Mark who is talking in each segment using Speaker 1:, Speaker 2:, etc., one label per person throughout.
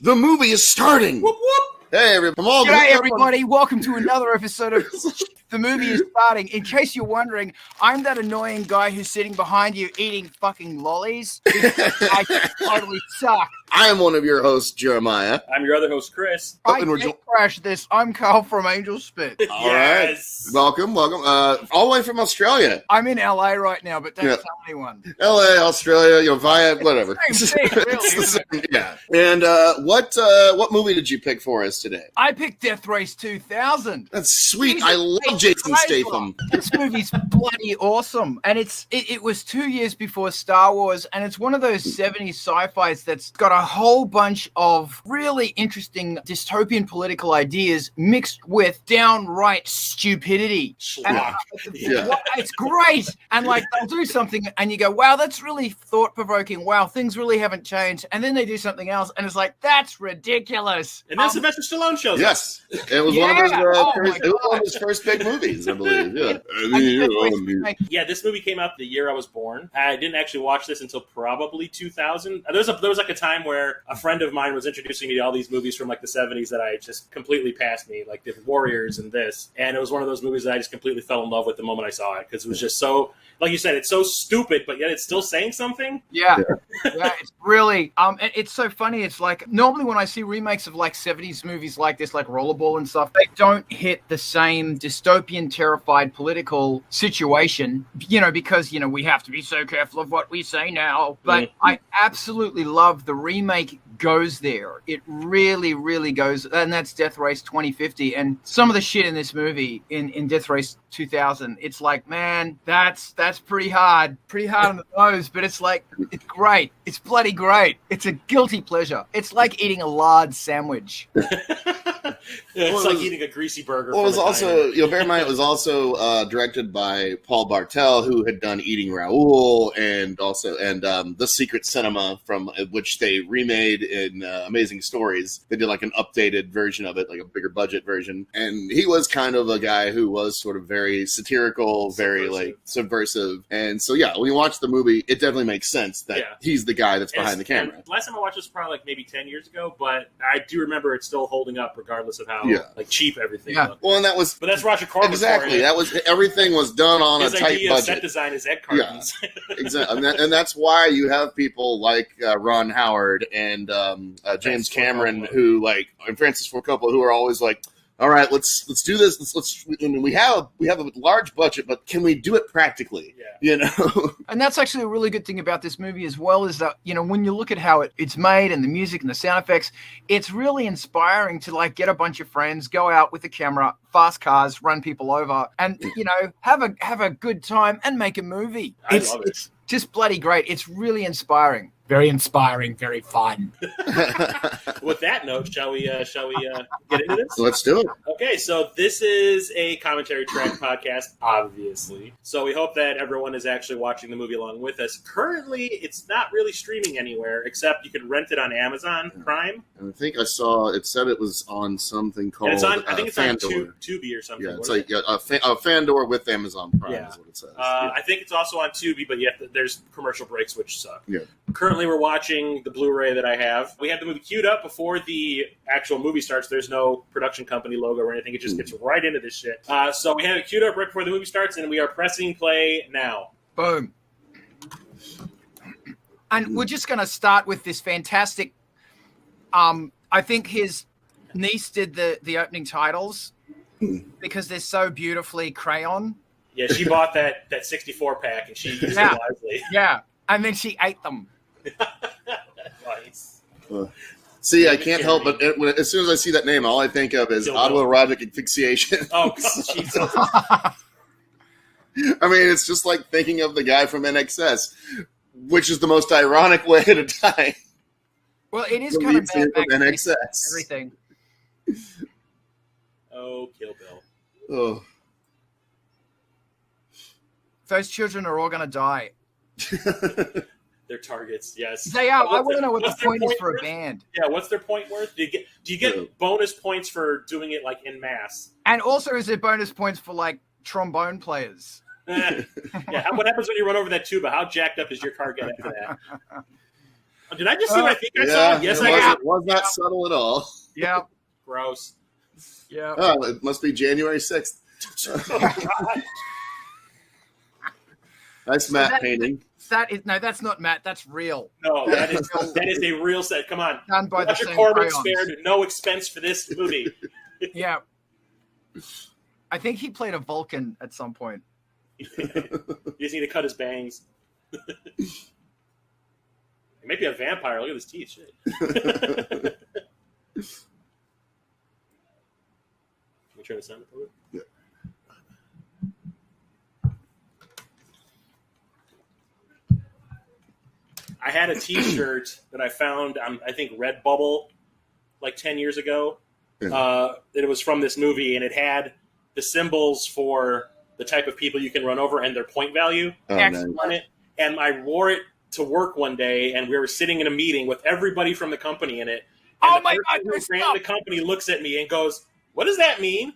Speaker 1: The movie is starting.
Speaker 2: Whoop, whoop.
Speaker 1: Hey, everybody.
Speaker 3: G'day, everybody. Welcome to another episode of The Movie is Starting. In case you're wondering, I'm that annoying guy who's sitting behind you eating fucking lollies. I totally suck.
Speaker 1: I am one of your hosts, Jeremiah.
Speaker 2: I'm your other host, Chris.
Speaker 3: I can't crash this. I'm Karl from Angelspit.
Speaker 1: All right. Welcome. All the way from Australia.
Speaker 3: I'm in LA right now, but don't tell anyone.
Speaker 1: LA, Australia, via whatever.
Speaker 3: Same thing, really, isn't it?
Speaker 1: Yeah. And what movie did you pick for us today?
Speaker 3: I picked Death Race 2000.
Speaker 1: That's sweet. I love Jason Statham.
Speaker 3: This movie's bloody awesome. And it was 2 years before Star Wars, and it's one of those 70s sci-fis that's got a whole bunch of really interesting dystopian political ideas mixed with downright stupidity. And, it's great. And they'll do something and you go, wow, that's really thought-provoking. Wow, things really haven't changed. And then they do something else and it's like, that's ridiculous.
Speaker 2: And then Sylvester Stallone shows up.
Speaker 1: Yes. It was one of his first big movies, I believe.
Speaker 2: Yeah, this movie came out the year I was born. I didn't actually watch this until probably 2000. There was like a time where a friend of mine was introducing me to all these movies from like the 70s that I just completely passed me, like the Warriors and this. And it was one of those movies that I just completely fell in love with the moment I saw it, because it was just so, like you said, it's so stupid, but yet it's still saying something.
Speaker 3: Yeah, it's really, it's so funny. It's like, normally when I see remakes of like 70s movies like this, like Rollerball and stuff, they don't hit the same dystopian, terrified political situation, because, we have to be so careful of what we say now. But I absolutely love the remake goes there. It really, really goes, and that's Death Race 2050. And some of the shit in this movie, in Death Race 2000, it's like, man, that's pretty hard on the nose, but it's like, it's great. It's bloody great. It's a guilty pleasure. It's like eating a lard sandwich.
Speaker 2: It's like eating a greasy burger.
Speaker 1: Well, it was also, bear in mind, it was also directed by Paul Bartel, who had done Eating Raoul and The Secret Cinema, from which they remade in Amazing Stories. They did like an updated version of it, like a bigger budget version. And he was kind of a guy who was sort of very satirical, very subversive. And so, when you watch the movie, it definitely makes sense that he's the guy that's behind the camera.
Speaker 2: Last time I watched this was probably like maybe 10 years ago, but I do remember it still holding up regardless of how cheap everything looked.
Speaker 1: Well, and but
Speaker 2: that's Roger Corman.
Speaker 1: Exactly. Everything was done on a tight budget.
Speaker 2: Set design is egg cartons.
Speaker 1: Yeah, exactly. And that's why you have people like Ron Howard and James Cameron, who and Francis Ford Coppola, who are always like, all right, let's do this. We have a large budget, but can we do it practically? Yeah.
Speaker 3: And that's actually a really good thing about this movie as well, is that, when you look at how it's made and the music and the sound effects, it's really inspiring to get a bunch of friends, go out with a camera, fast cars, run people over, and have a good time and make a movie.
Speaker 2: I love it.
Speaker 3: It's just bloody great. It's really inspiring. Very inspiring, very fun.
Speaker 2: With that note, shall we get into this?
Speaker 1: Let's do it.
Speaker 2: Okay, so this is a commentary track podcast, obviously. So we hope that everyone is actually watching the movie along with us. Currently, it's not really streaming anywhere, except you can rent it on Amazon Prime.
Speaker 1: And I think I saw it said it was on something called
Speaker 2: I think it's
Speaker 1: Fandor.
Speaker 2: on Tubi or something.
Speaker 1: Yeah, it's like a Fandor with Amazon Prime is what it says.
Speaker 2: I think it's also on Tubi, but there's commercial breaks, which suck.
Speaker 1: Yeah.
Speaker 2: Currently, we're watching the Blu-ray that I have. We have the movie queued up before the actual movie starts. There's no production company logo or anything. It just gets right into this shit. So we have it queued up right before the movie starts, and we are pressing play now.
Speaker 3: Boom. And we're just going to start with this fantastic... I think his niece did the opening titles because they're so beautifully crayon.
Speaker 2: Yeah, she bought that 64 pack, and she used it wisely.
Speaker 3: Yeah, and then she ate them.
Speaker 2: Nice.
Speaker 1: See, I can't help but as soon as I see that name, all I think of is autoerotic asphyxiation.
Speaker 2: Oh, Jesus.
Speaker 1: I mean, it's just like thinking of the guy from NXS, which is the most ironic way to die.
Speaker 3: Well, it is kind of bad back
Speaker 1: NXS.
Speaker 3: Everything.
Speaker 2: Oh, Kill Bill.
Speaker 1: Oh.
Speaker 3: Those children are all going to die.
Speaker 2: They're targets, yes.
Speaker 3: They are. I want to know what the point is for a band.
Speaker 2: Yeah, what's their point worth? Do you get bonus points for doing it in mass?
Speaker 3: And also, is there bonus points for trombone players?
Speaker 2: Yeah. What happens when you run over that tuba? How jacked up does your car get after that? Did I just see what I think I saw? Yes, I got.
Speaker 1: It was not subtle at all.
Speaker 3: Yeah.
Speaker 2: Gross.
Speaker 3: Yeah.
Speaker 1: Oh, it must be January 6th. Nice matte painting.
Speaker 3: That's not matte. That's real.
Speaker 2: No, that is a real set. Come on,
Speaker 3: done by
Speaker 2: Roger
Speaker 3: the same
Speaker 2: Corbett
Speaker 3: crayons.
Speaker 2: spared no expense for this movie.
Speaker 3: Yeah, I think he played a Vulcan at some point.
Speaker 2: He just need to cut his bangs. He might be a vampire. Look at his teeth. Shit. Can we turn the sound up a little?
Speaker 1: Yeah.
Speaker 2: I had a T-shirt that I found on, I think, Redbubble like 10 years ago. Yeah. It was from this movie, and it had the symbols for the type of people you can run over and their point value on it. And I wore it to work one day, and we were sitting in a meeting with everybody from the company in it. And
Speaker 3: my God!
Speaker 2: Who ran the company looks at me and goes, "What does that mean?"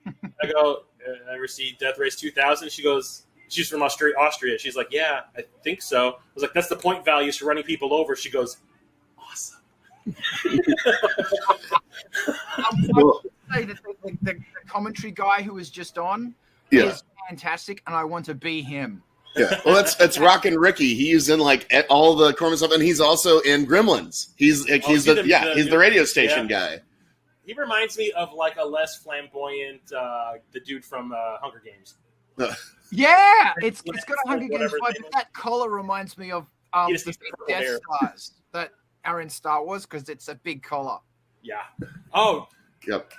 Speaker 2: I go, "I received Death Race 2000." She goes, she's from Austria. She's like, "Yeah, I think so." I was like, "That's the point values for running people over." She goes, "Awesome."
Speaker 3: Say that the commentary guy who was just on is fantastic, and I want to be him.
Speaker 1: Yeah, well, that's Rockin' Ricky. He's in like all the Corman stuff, and he's also in Gremlins. He's the radio station guy.
Speaker 2: He reminds me of like a less flamboyant the dude from Hunger Games.
Speaker 3: Yeah, it's got a Hunger Games vibe. That collar reminds me of the big Death Stars that are in Star Wars because it's a big collar.
Speaker 2: Yeah. Oh.
Speaker 1: Yep.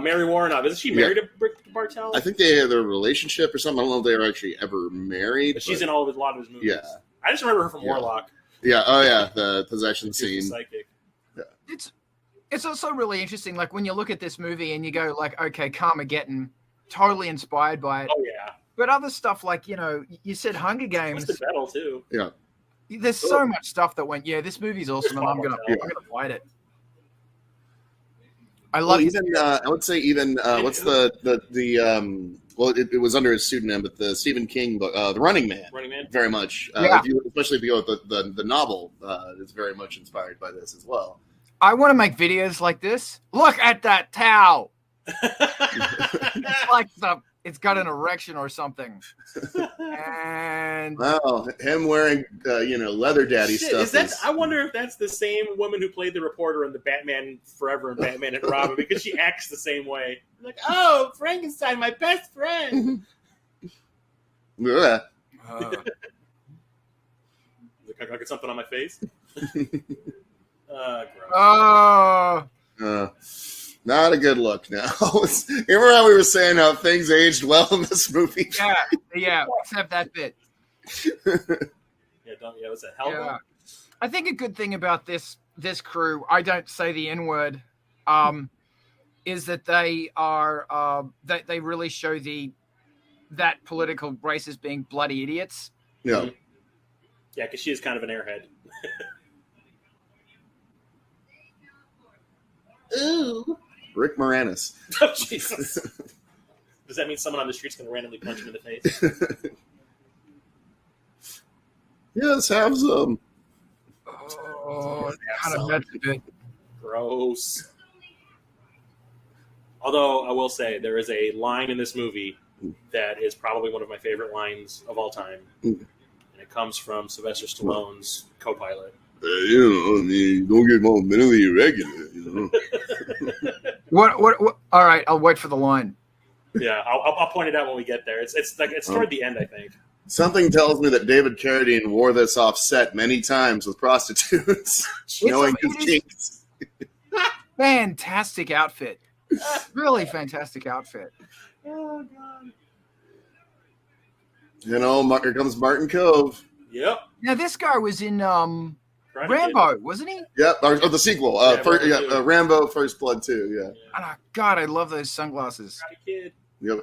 Speaker 2: Mary Woronov. Isn't she married to Rick Bartel?
Speaker 1: I think they had a relationship or something. I don't know if they were actually ever married.
Speaker 2: But she's in a lot of his movies.
Speaker 1: Yeah.
Speaker 2: I just remember her from Warlock.
Speaker 1: Yeah. Oh, yeah. The possession scene.
Speaker 2: Psychic.
Speaker 1: Yeah.
Speaker 3: It's also really interesting. Like when you look at this movie and you go like, okay, Carmageddon, totally inspired by it.
Speaker 2: Oh, yeah.
Speaker 3: But other stuff like, you said Hunger Games.
Speaker 2: Twisted Metal, too.
Speaker 1: Yeah.
Speaker 3: There's so much stuff that went, this movie's awesome, and I'm gonna fight it. I love
Speaker 1: I would say what's it was under his pseudonym, but the Stephen King book, The Running Man. Very much. Especially if you go with the novel, is very much inspired by this as well.
Speaker 3: I want to make videos like this. Look at that towel. It's like it's got an erection or something. And
Speaker 1: him wearing leather daddy stuff.
Speaker 2: I wonder if that's the same woman who played the reporter in the Batman Forever and Batman and Robin, because she acts the same way. Like, oh, Frankenstein, my best friend.
Speaker 1: Yeah.
Speaker 2: I got something on my face.
Speaker 1: Not a good look now. Remember how we were saying how things aged well in this movie?
Speaker 3: Yeah, except that bit.
Speaker 2: Was that hell?
Speaker 3: Yeah. I think a good thing about this crew, I don't say the N-word, is that they are they really show that political race as being bloody idiots.
Speaker 1: Yeah.
Speaker 2: Mm-hmm. Yeah, because she is kind of an airhead.
Speaker 1: Ooh. Rick Moranis.
Speaker 2: Oh, Jesus. Does that mean someone on the street's going to randomly punch him in the face?
Speaker 1: Yes, have some.
Speaker 3: Oh, kind of nuts a bit.
Speaker 2: Gross. Although, I will say, there is a line in this movie that is probably one of my favorite lines of all time. And it comes from Sylvester Stallone's co-pilot.
Speaker 1: You don't get more mentally irregular,
Speaker 3: What? All right, I'll wait for the line.
Speaker 2: Yeah, I'll point it out when we get there. It's toward the end, I think.
Speaker 1: Something tells me that David Carradine wore this off set many times with prostitutes, knowing his kinks.
Speaker 3: Fantastic outfit. Really fantastic outfit.
Speaker 2: Oh, God.
Speaker 1: Here comes Martin Cove.
Speaker 2: Yep.
Speaker 3: Now, this guy was in Rambo, wasn't he?
Speaker 1: Yep, or the sequel. Rambo First Blood 2, yeah.
Speaker 3: Oh, God, I love those sunglasses.
Speaker 2: Karate Kid.
Speaker 1: Yep.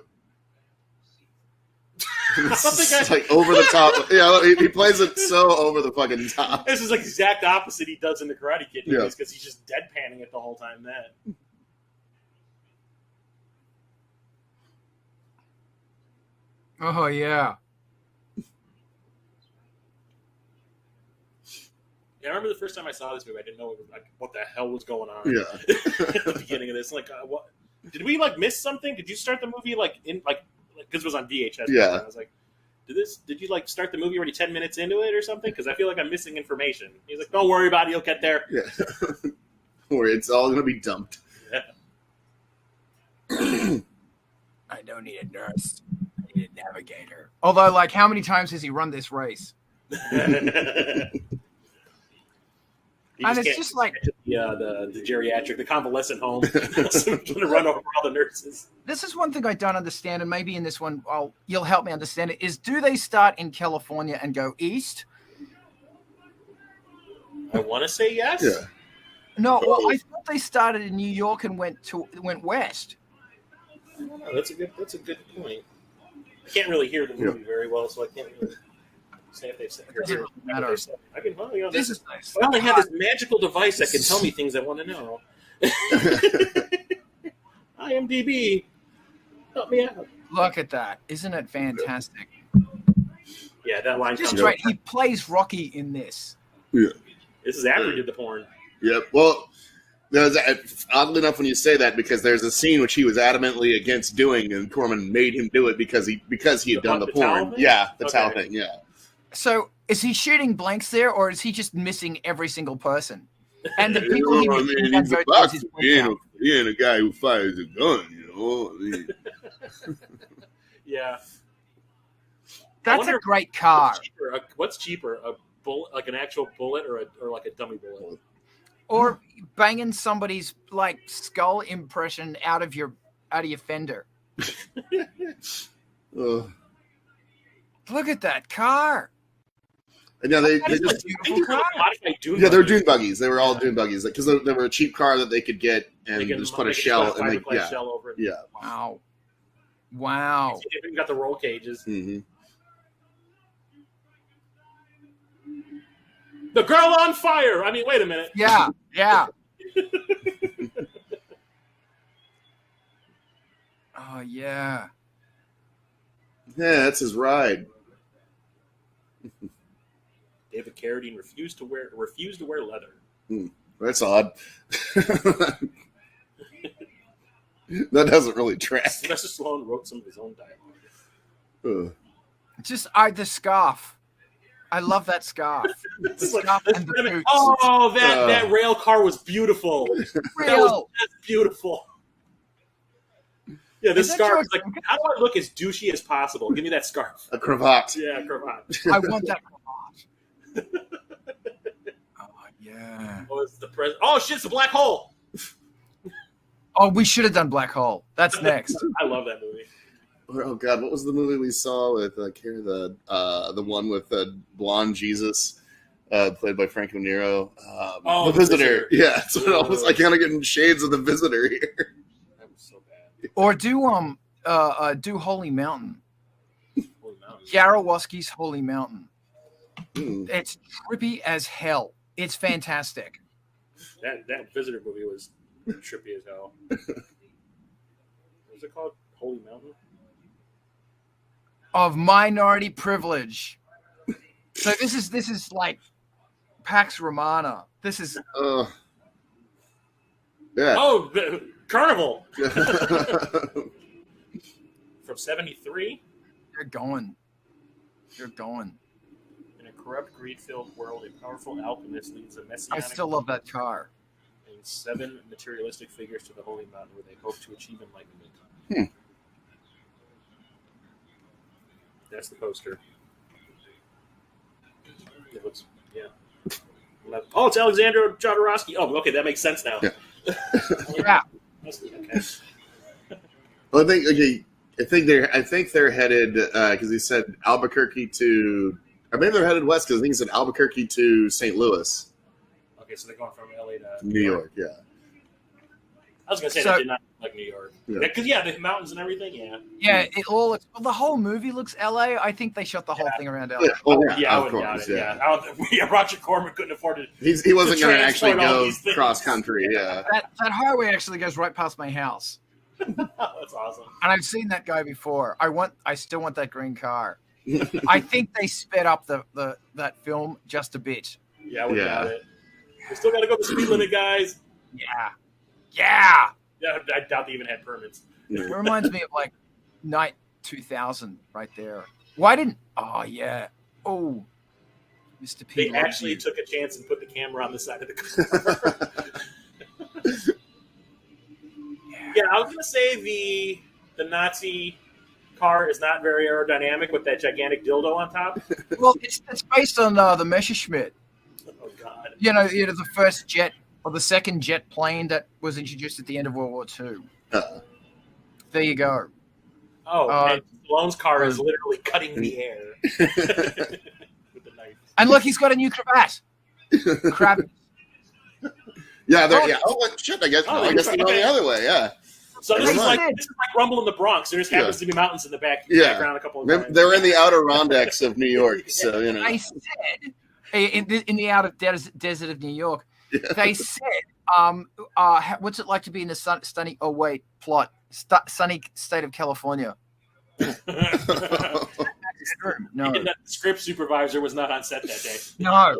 Speaker 1: It's like over the top. Yeah, he plays it so over the fucking top.
Speaker 2: This is like the exact opposite he does in the Karate Kid movies, because he's just deadpanning it the whole time then.
Speaker 3: Oh, yeah.
Speaker 2: Yeah, I remember the first time I saw this movie, I didn't know what the hell was going on.
Speaker 1: Yeah.
Speaker 2: At the beginning of this, what did we miss something? Did you start the movie because it was on VHS?
Speaker 1: Yeah.
Speaker 2: I was like, did you start the movie already 10 minutes into it or something? Because I feel like I'm missing information. He's like, don't worry about it, you'll get there.
Speaker 1: Yeah. Don't worry, it's all going to be dumped.
Speaker 2: Yeah.
Speaker 3: I don't need a nurse. I need a navigator. Although, how many times has he run this race? And it's just
Speaker 2: the geriatric, the convalescent home, trying to run over all the nurses.
Speaker 3: This is one thing I don't understand, and maybe in this one, you'll help me understand it. Is do they start in California and go east?
Speaker 2: I want to say yes.
Speaker 1: Yeah.
Speaker 3: No, well, I thought they started in New York and went west.
Speaker 2: I don't know. That's a good point. I can't really hear the movie very well, so I can't really say if they've said it. This is nice. I only have this magical device that can tell me things I want to know. IMDb, help me out.
Speaker 3: Look at that! Isn't it fantastic?
Speaker 2: Yeah, that line.
Speaker 3: Just right. He plays Rocky in this.
Speaker 1: Yeah.
Speaker 2: This is after he did the porn.
Speaker 1: Yep. Well, oddly enough, when you say that, because there's a scene which he was adamantly against doing, and Corman made him do it because he had done the porn. Yeah, the towel thing. Yeah.
Speaker 3: So, is he shooting blanks there, or is he just missing every single person? And the people
Speaker 1: he's a boxer. He ain't a guy who fires a gun,
Speaker 2: Yeah.
Speaker 3: That's a great car.
Speaker 2: What's cheaper, a bullet, like an actual bullet, or like a dummy bullet?
Speaker 3: Or banging somebody's skull impression out of your fender. Look at that car.
Speaker 1: Yeah, they just they're dune buggies. They were all dune buggies because they were a cheap car that they could get and just put a shell
Speaker 2: shell over it.
Speaker 1: Yeah.
Speaker 3: Wow.
Speaker 2: You got the roll cages.
Speaker 1: Mm-hmm.
Speaker 2: The girl on fire. I mean, wait a minute.
Speaker 3: Yeah. Oh yeah.
Speaker 1: Yeah, that's his ride.
Speaker 2: David Carradine refused to wear leather.
Speaker 1: That's odd. That doesn't really track.
Speaker 2: Sylvester Stallone wrote some of his own dialogue.
Speaker 3: Just the scarf. I love that scarf. Scarf and the boots.
Speaker 2: Oh, that rail car was beautiful. That's beautiful. Yeah, this scarf is how do I look as douchey as possible? Give me that scarf.
Speaker 1: A cravat.
Speaker 2: Yeah, a cravat.
Speaker 3: I want that cravat. Oh, yeah.
Speaker 2: Oh, it's the president. Oh, shit, it's a black hole.
Speaker 3: Oh, we should have done Black Hole. That's next.
Speaker 2: I love that movie.
Speaker 1: Oh God, what was the movie we saw with the one with blonde Jesus, played by Franco Nero? The Visitor. Yeah, so I was kind of getting shades of The Visitor here.
Speaker 2: That was so bad.
Speaker 3: Or do Holy Mountain. Jarowaski's Holy Mountain. It's trippy as hell. It's fantastic.
Speaker 2: That Visitor movie was trippy as hell. What was it called? Holy Mountain?
Speaker 3: Of minority privilege. So this is like Pax Romana. This is
Speaker 1: yeah.
Speaker 2: Oh, Carnival. From 73.
Speaker 3: You're going.
Speaker 2: In a corrupt, greed-filled world, a powerful alchemist leads a messianic.
Speaker 3: I still love that car.
Speaker 2: And 7 materialistic figures to the Holy Mountain, where they hope to achieve enlightenment. That's the poster. It looks, Oh, it's Alexander Jodorowsky. Oh, okay, that makes sense now.
Speaker 3: Yeah.
Speaker 2: Okay.
Speaker 1: Well, I think they're headed because he said Albuquerque to. I mean, they're headed west because I think he said Albuquerque to St. Louis.
Speaker 2: Okay, so they're going from LA to
Speaker 1: New York. Yeah.
Speaker 2: I was gonna say that did not look like New York. Because the mountains and everything. Yeah.
Speaker 3: Yeah, it all looks. Well, the whole movie looks LA. I think they shot the whole thing around LA.
Speaker 2: I wouldn't doubt it. Yeah. Roger Corman couldn't afford it.
Speaker 1: He wasn't going to actually go cross country. Yeah.
Speaker 3: That highway actually goes right past my house.
Speaker 2: That's awesome.
Speaker 3: And I've seen that guy before. I still want that green car. I think they sped up that film just a bit.
Speaker 2: Yeah, without it. We still got to go the speed limit, guys.
Speaker 3: Yeah.
Speaker 2: Yeah, I doubt they even had permits.
Speaker 3: It reminds me of like Night 2000 right there. Why didn't? Oh yeah. Oh, Mr. P.
Speaker 2: They actually took a chance and put the camera on the side of the car. Yeah, I was gonna say the Nazi car is not very aerodynamic with that gigantic dildo on top.
Speaker 3: Well, it's based on the Messerschmitt.
Speaker 2: Oh God.
Speaker 3: You know, the first jet or the second jet plane that was introduced at the end of World War II. There you go.
Speaker 2: Oh, and Stallone's car is literally cutting the air with a knife.
Speaker 3: And look, he's got a new cravat. Crap.
Speaker 1: Yeah, yeah. Oh, shit! I guess they're going the other way. Yeah.
Speaker 2: So this is like Rumble in the Bronx. There just happens to be mountains in the background. A couple of times.
Speaker 1: They're in the Adirondacks of New York, so you know.
Speaker 3: I said in the outer desert of New York. They said, "What's it like to be in the sunny state of California?" No,
Speaker 2: and that script supervisor was not on set that day.
Speaker 3: No.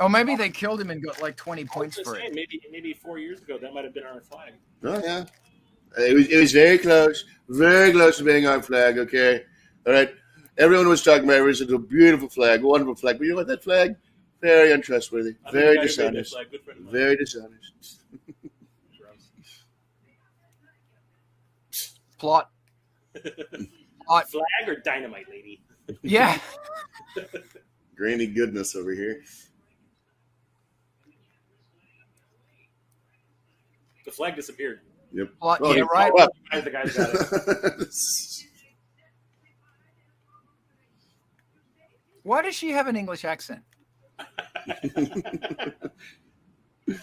Speaker 3: Or maybe they killed him and got like 20 points for it.
Speaker 2: Maybe 4 years ago that might have been our flag.
Speaker 1: Oh yeah, it was very close to being our flag. Okay, all right. Everyone was talking about it. It was a beautiful flag, wonderful flag. But you know what? That flag, very untrustworthy, very dishonest, very dishonest.
Speaker 3: Plot.
Speaker 2: Flag or dynamite, lady?
Speaker 3: Yeah.
Speaker 1: Grainy goodness over here.
Speaker 2: The flag disappeared.
Speaker 1: Yep.
Speaker 3: Plot, yeah, right.
Speaker 2: The guys got it.
Speaker 3: Why does she have an English accent?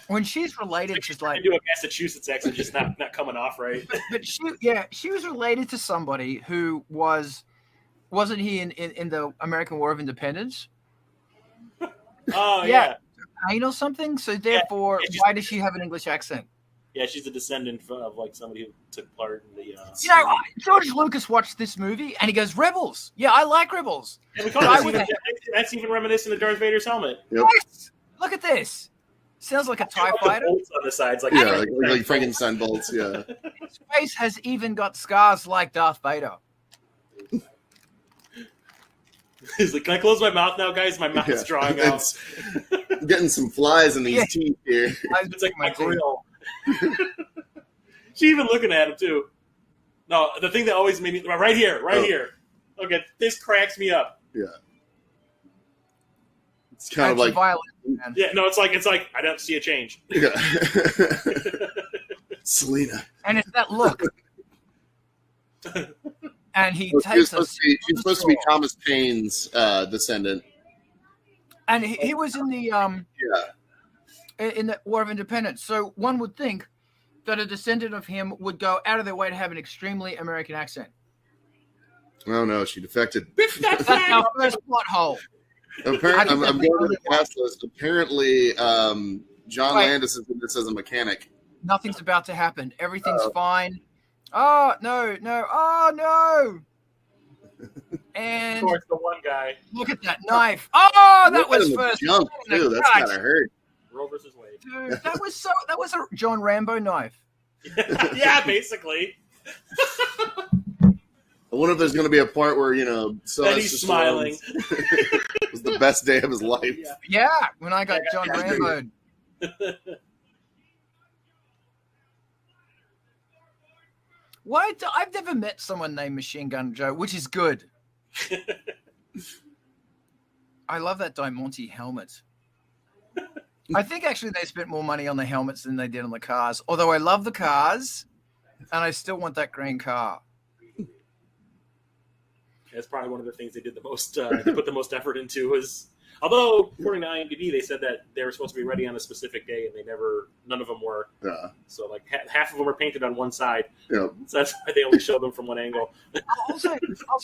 Speaker 3: When she's related, she's like
Speaker 2: do a Massachusetts accent, just not coming off right.
Speaker 3: But she was related to somebody who wasn't he in the American War of Independence?
Speaker 2: Oh yeah,
Speaker 3: Pain or something. So therefore, why does she have an English accent?
Speaker 2: Yeah, she's a descendant of like somebody who took part in the.
Speaker 3: George Lucas watched this movie and he goes, "Rebels. Yeah, I like Rebels."
Speaker 2: Yeah, that's even reminiscent of Darth Vader's helmet.
Speaker 1: Yep.
Speaker 3: What? Look at this. Sounds like a TIE fighter.
Speaker 2: Bolts on the sides, like
Speaker 1: Frankenstein bolts. Yeah.
Speaker 3: His face has even got scars like Darth Vader.
Speaker 2: He's like, "Can I close my mouth now, guys? My mouth's drawing out.
Speaker 1: I'm getting some flies in these teeth here.
Speaker 2: It's like my grill." She even looking at him too. No, the thing that always made me right here. Okay, this cracks me up.
Speaker 1: Yeah. It's kind of like
Speaker 3: violent, man.
Speaker 2: Yeah, no, it's like I don't see a change.
Speaker 1: Yeah. Selena.
Speaker 3: And it's that look. And he takes
Speaker 1: she's supposed to be Thomas Paine's descendant.
Speaker 3: And he was in the in the War of Independence. So one would think that a descendant of him would go out of their way to have an extremely American accent.
Speaker 1: Oh no, she defected.
Speaker 3: That's our first plot hole.
Speaker 1: Apparently, I'm going to the cast list. Apparently, John Landis is in this as a mechanic.
Speaker 3: Nothing's about to happen. Everything's fine. Oh no! Oh no! And
Speaker 2: of course, the one guy.
Speaker 3: Look at that knife! Oh, that was first.
Speaker 1: Jump too. That's gotta hurt.
Speaker 2: Roe versus Wade.
Speaker 3: Dude, that was a John Rambo knife.
Speaker 2: Yeah, basically.
Speaker 1: I wonder if there's going to be a part where,
Speaker 2: he's smiling.
Speaker 1: It was the best day of his life.
Speaker 3: Yeah, when I got John Rambo. I've never met someone named Machine Gun Joe, which is good. I love that Diamante helmet. I think actually they spent more money on the helmets than they did on the cars. Although I love the cars, and I still want that green car.
Speaker 2: That's probably one of the things they did the most. They put the most effort into was. Although, according to IMDb, they said that they were supposed to be ready on a specific day, and none of them were.
Speaker 1: Yeah.
Speaker 2: So, like, half of them were painted on one side.
Speaker 1: Yeah.
Speaker 2: So that's why they only showed them from one angle.
Speaker 3: I also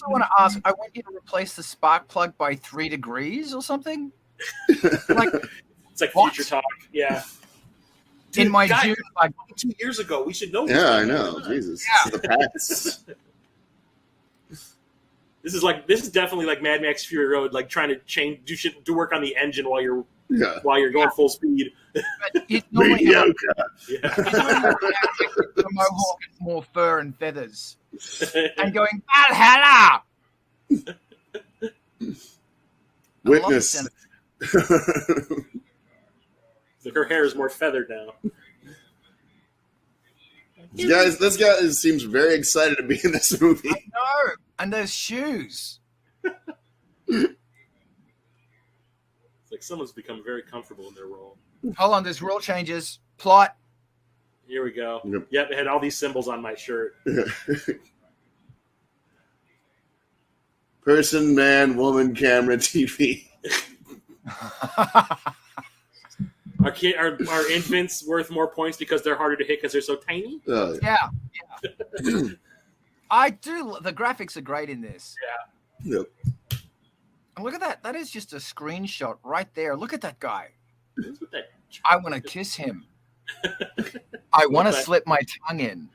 Speaker 3: want to ask, I want you to replace the spark plug by 3 degrees or something?
Speaker 2: It's like future talk. Yeah. Dude,
Speaker 3: in my June,
Speaker 2: 2 years ago, we should know.
Speaker 1: Yeah, I know. Jesus. Yeah. This is the past.
Speaker 2: This is definitely like Mad Max Fury Road, like trying to do work on the engine while you're going full speed.
Speaker 3: But it's normally
Speaker 1: Mediocre.
Speaker 3: a mohawk and more fur and feathers, and going Valhalla.
Speaker 1: Witness.
Speaker 2: Like her hair is more feathered now.
Speaker 1: Guys, this guy seems very excited to be in this movie.
Speaker 3: I know, and those shoes.
Speaker 2: It's like someone's become very comfortable in their role.
Speaker 3: Hold on, there's rule changes. Plot.
Speaker 2: Here we go.
Speaker 1: Yep.
Speaker 2: Yep, it had all these symbols on my shirt.
Speaker 1: Person, man, woman, camera, TV.
Speaker 2: Are infants worth more points because they're harder to hit because they're so tiny?
Speaker 3: Yeah. I do. The graphics are great in this.
Speaker 2: Yeah.
Speaker 1: Yep.
Speaker 3: And look at that. That is just a screenshot right there. Look at that guy.
Speaker 2: What's with that?
Speaker 3: I want to kiss him. I want to slip my tongue in.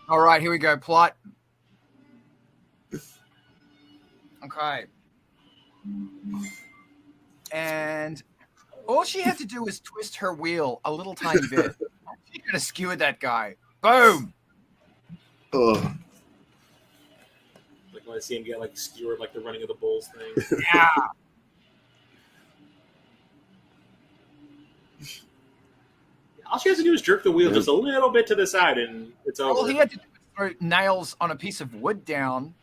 Speaker 3: All right, here we go. Plot. Okay. And all she had to do was twist her wheel a little tiny bit. She could have skewered that guy. Boom.
Speaker 1: Oh.
Speaker 2: Like when I see him get like skewered, like the running of the bulls thing.
Speaker 3: Yeah.
Speaker 2: All she has to do is jerk the wheel just a little bit to the side, and it's over.
Speaker 3: All he had to do was throw nails on a piece of wood down,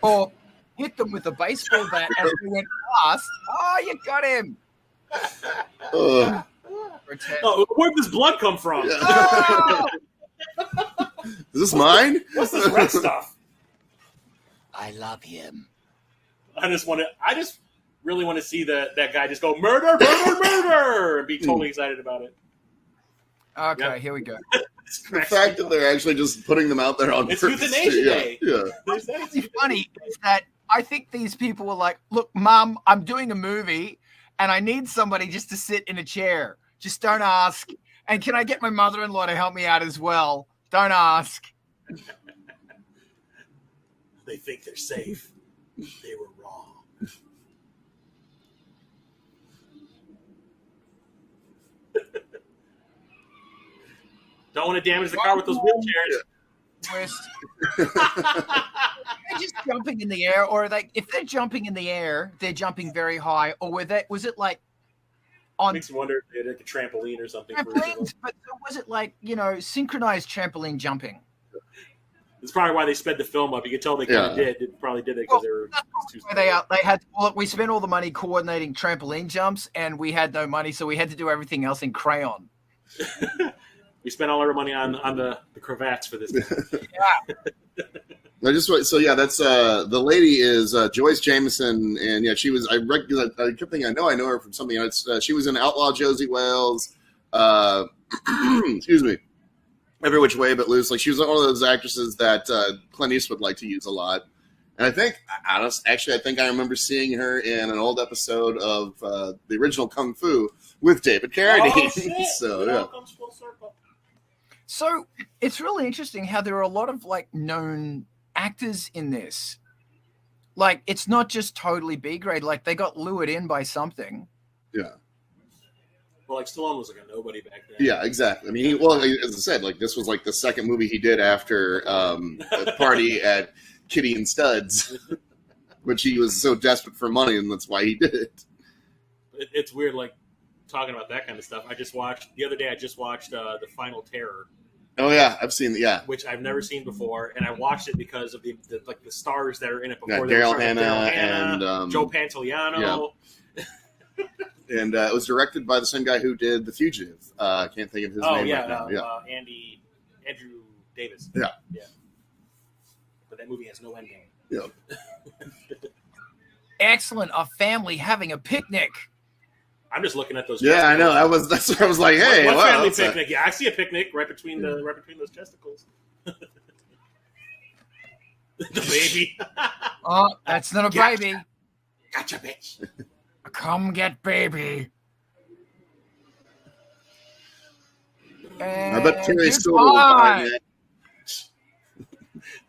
Speaker 3: or hit them with a baseball bat as we went past. Oh, you got him.
Speaker 1: Oh.
Speaker 2: Where'd this blood come from?
Speaker 3: Oh!
Speaker 1: Is this mine?
Speaker 2: What's this red stuff?
Speaker 3: I love him.
Speaker 2: I just really want to see that guy just go murder, murder, murder, and be totally excited about it.
Speaker 3: Okay,
Speaker 2: Yep.
Speaker 3: Here we go.
Speaker 1: The fact that they're actually just putting them out there on
Speaker 2: It's
Speaker 1: purpose.
Speaker 2: euthanasia day.
Speaker 1: Yeah.
Speaker 2: There's that.
Speaker 3: What's funny is that I think these people were like, look, Mum, I'm doing a movie and I need somebody just to sit in a chair. Just don't ask. And can I get my mother-in-law to help me out as well? Don't ask.
Speaker 2: They think they're safe. They were wrong. Don't want to damage the car with those wheelchairs.
Speaker 3: Twist. They're just jumping in the air, or if they're jumping in the air, they're jumping very high, or was it like on
Speaker 2: Makes me wonder if they had like a trampoline or something.
Speaker 3: trampolines? But was it like synchronized trampoline jumping?
Speaker 2: That's probably why they sped the film up. You could tell they kind of did. They probably did it because they were too slow.
Speaker 3: They had. Look, we spent all the money coordinating trampoline jumps, and we had no money, so we had to do everything else in crayon.
Speaker 2: We spent all our money on the cravats for this.
Speaker 3: Yeah.
Speaker 1: That's the lady is Joyce Jameson, and yeah, she was. I kept thinking I know her from something else. She was in Outlaw Josie Wales. Excuse me, Every Which Way But Loose. Like she was one of those actresses that Clint Eastwood liked to use a lot. And I think I remember seeing her in an old episode of the original Kung Fu with David Carradine.
Speaker 2: Oh, shit.
Speaker 1: So
Speaker 2: It all
Speaker 1: yeah.
Speaker 2: comes full circle.
Speaker 3: So it's really interesting how there are a lot of known actors in this. Like it's not just totally B grade. Like they got lured in by something.
Speaker 1: Yeah.
Speaker 2: Well, like Stallone was like a nobody back then.
Speaker 1: Yeah, exactly. I mean, as I said, like this was like the second movie he did after a party at Kitty and Studs, which he was so desperate for money, and that's why he did it.
Speaker 2: It's weird, like talking about that kind of stuff. The other day. I just watched The Final Terror.
Speaker 1: Oh yeah, I've seen that.
Speaker 2: Which I've never seen before, and I watched it because of the stars that are in it before.
Speaker 1: Daryl Hannah and
Speaker 2: Joe Pantoliano.
Speaker 1: Yeah. And it was directed by the same guy who did The Fugitive. I can't think of his name right now.
Speaker 2: Andrew Davis.
Speaker 1: Yeah.
Speaker 2: But that movie has no ending.
Speaker 1: Yeah.
Speaker 3: Excellent. A family having a picnic.
Speaker 2: I'm just looking at those.
Speaker 1: Yeah, I know. That's what I was like. Hey,
Speaker 2: what
Speaker 1: wow,
Speaker 2: family picnic? Yeah, I see a picnic right between those testicles. The baby.
Speaker 3: Oh, that's not a baby.
Speaker 2: Gotcha, bitch.
Speaker 3: Come get baby.
Speaker 1: I bet Terry Silver will buy that.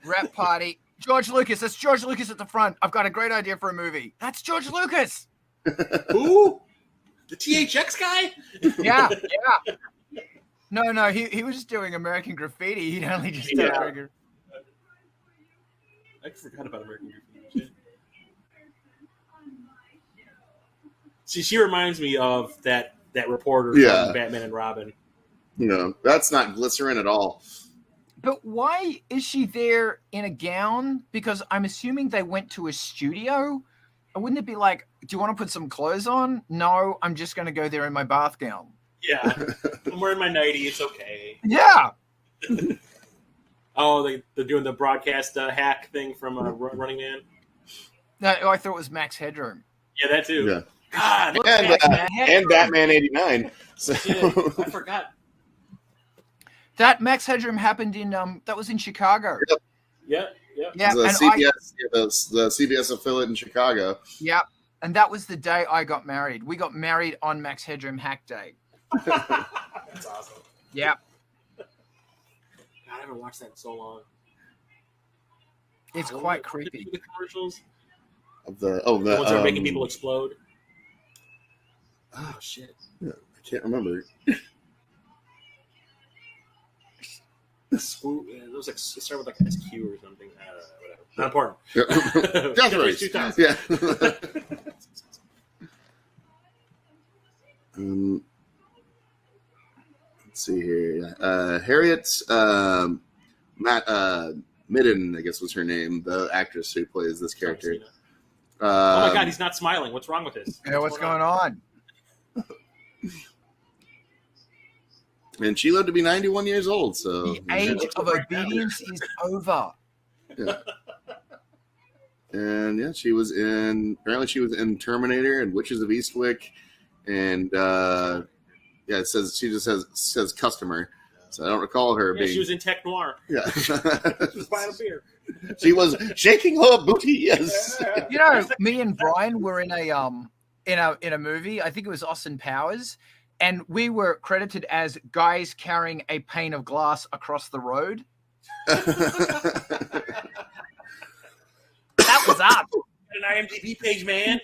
Speaker 3: Rap party. George Lucas. That's George Lucas at the front. I've got a great idea for a movie. That's George Lucas.
Speaker 2: Who? The THX guy?
Speaker 3: Yeah. No, he was just doing American Graffiti. He'd only just done American.
Speaker 2: I forgot about American Graffiti. See, she reminds me of that reporter from Batman and Robin.
Speaker 1: No, that's not glycerin at all.
Speaker 3: But why is she there in a gown? Because I'm assuming they went to a studio. Wouldn't it be like, do you want to put some clothes on? No, I'm just going to go there in my bath gown.
Speaker 2: Yeah, I'm wearing my nightie. It's okay.
Speaker 3: Yeah.
Speaker 2: Oh, they're doing the broadcast hack thing from Running Man.
Speaker 3: No, I thought it was Max Headroom.
Speaker 2: Yeah, that too.
Speaker 1: Yeah.
Speaker 2: God,
Speaker 1: and Batman '89. So.
Speaker 2: I forgot.
Speaker 3: That Max Headroom happened in that was in Chicago.
Speaker 2: Yep.
Speaker 3: Yeah,
Speaker 1: the CBS, the CBS affiliate in Chicago.
Speaker 3: Yeah, and that was the day I got married. We got married on Max Headroom Hack Day.
Speaker 2: That's awesome.
Speaker 3: Yeah.
Speaker 2: God, I haven't watched that in so long.
Speaker 3: It's quite creepy.
Speaker 2: The commercials
Speaker 1: The
Speaker 2: ones that are making people explode. Oh shit!
Speaker 1: Yeah, I can't remember.
Speaker 2: It was like it started with like SQ or something. Whatever. Not important.
Speaker 1: Yeah. Death Race 2000. Yeah. Let's see here. Harriet Midden, I guess was her name, the actress who plays this character.
Speaker 2: Oh my God, he's not smiling. What's wrong with this?
Speaker 3: Yeah, what's going on?
Speaker 1: And she lived to be 91 years old. So
Speaker 3: the age of obedience is over.
Speaker 1: Yeah. And yeah, she was in Terminator and Witches of Eastwick, and it says she just says customer. So I don't recall her being.
Speaker 2: She was in Tech Noir.
Speaker 1: Yeah,
Speaker 2: she was buying a beer.
Speaker 1: She was shaking her booty. Yes.
Speaker 3: You know, me and Brian were in a movie. I think it was Austin Powers. And we were credited as guys carrying a pane of glass across the road. That was up.
Speaker 2: An IMDb page, man.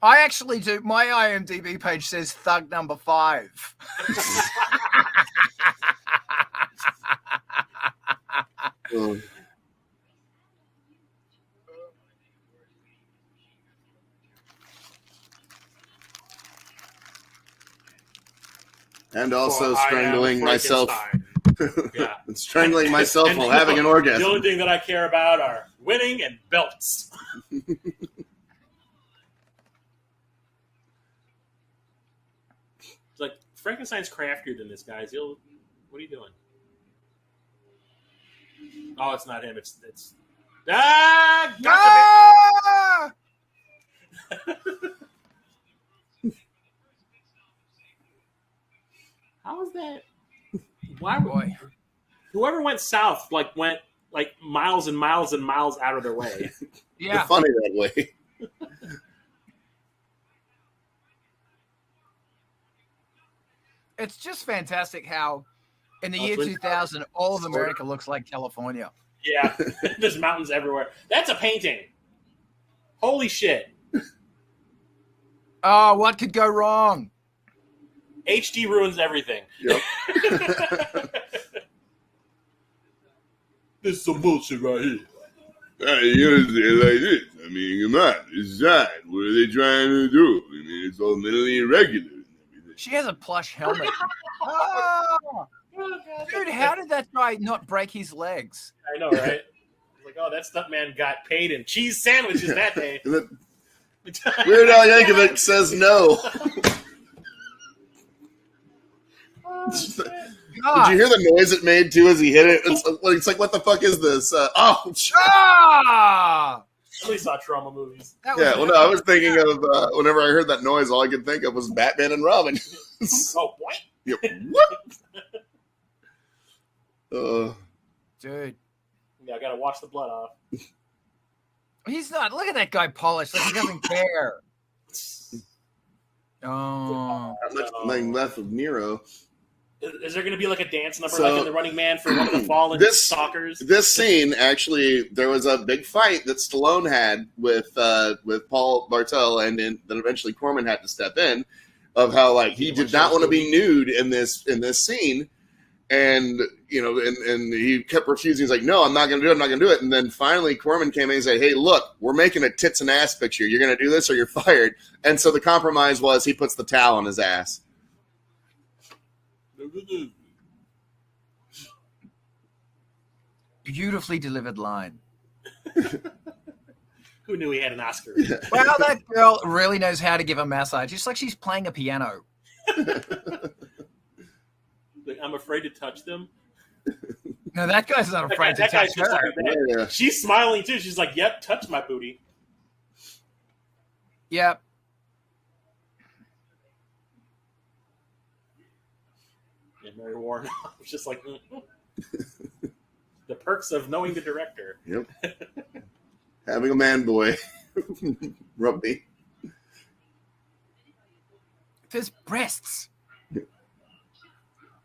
Speaker 3: I actually do. My IMDb page says Thug Number 5.
Speaker 1: And also strangling myself. Yeah. Strangling myself while having an orgasm.
Speaker 2: The only thing that I care about are winning and belts. It's like Frankenstein's craftier than this, guys. What are you doing? Oh, it's not him. It's How is that? Why? Boy. Whoever went south went miles and miles and miles out of their way.
Speaker 3: Yeah,
Speaker 1: it's funny that way.
Speaker 3: It's just fantastic how, in the year 2000, all of America looks like California.
Speaker 2: Yeah, there's mountains everywhere. That's a painting. Holy shit!
Speaker 3: Oh, what could go wrong?
Speaker 2: HD ruins everything.
Speaker 1: Yep.
Speaker 2: This is some bullshit right here.
Speaker 1: You understand like this. I mean, come on. It's sad. What are they trying to do? I mean, it's all mentally irregular and everything.
Speaker 3: She has a plush helmet. Oh! Dude, how did that guy not break his legs?
Speaker 2: I know, right? Like, oh, that stuntman got paid in cheese sandwiches that day.
Speaker 1: Weird Al Yankovic says no. Did you hear the noise it made too as he hit it? It's like what the fuck is this?
Speaker 3: Ah!
Speaker 2: I only saw trauma movies.
Speaker 1: Yeah, well, no, I was thinking of whenever I heard that noise, all I could think of was Batman and Robin.
Speaker 2: Oh, what?
Speaker 1: Yep. What?
Speaker 3: Dude.
Speaker 2: Yeah, I gotta wash the blood off.
Speaker 3: He's not. Look at that guy polished. Like he doesn't care. Oh.
Speaker 1: Not much left of Nero.
Speaker 2: Is there going to be like a dance number like in The Running Man for one of the fallen stalkers?
Speaker 1: This scene, actually, there was a big fight that Stallone had with Paul Bartel, and then eventually Corman had to step in, of how like he did not want to be nude in this scene, and and he kept refusing. He's like, no, I'm not going to do it. I'm not going to do it. And then finally Corman came in and said, hey, look, we're making a tits and ass picture. You're going to do this or you're fired. And so the compromise was he puts the towel on his ass.
Speaker 3: Beautifully delivered line.
Speaker 2: Who knew he had an Oscar?
Speaker 3: Well, that girl really knows how to give a massage. It's like she's playing a piano.
Speaker 2: Like, I'm afraid to touch them.
Speaker 3: No, that guy's not afraid to touch her.
Speaker 1: Yeah.
Speaker 2: She's smiling too. She's like, yep, touch my booty.
Speaker 3: Yep.
Speaker 2: And Mary Woronov was just like, the perks of knowing the director.
Speaker 1: Yep. Having a man boy rub me.
Speaker 3: His breasts.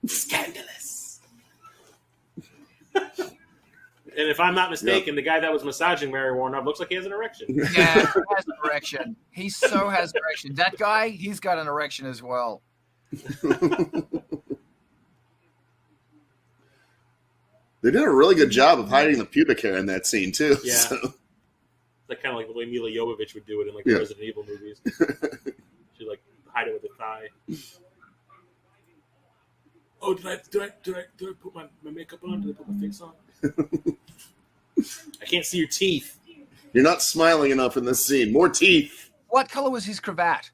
Speaker 2: Scandalous. And if I'm not mistaken, the guy that was massaging Mary Woronov looks like he has an erection.
Speaker 3: Yeah, he has an erection. He so has an erection. That guy, he's got an erection as well.
Speaker 1: They did a really good job of hiding the pubic hair in that scene too.
Speaker 2: Yeah.
Speaker 1: So.
Speaker 2: Like kind of like the way Mila Jovovich would do it in like the Resident Evil movies. She'd like hide it with a thigh. Oh, did I put my makeup on? Did I put my face on? I can't see your teeth.
Speaker 1: You're not smiling enough in this scene. More teeth.
Speaker 3: What color was his cravat?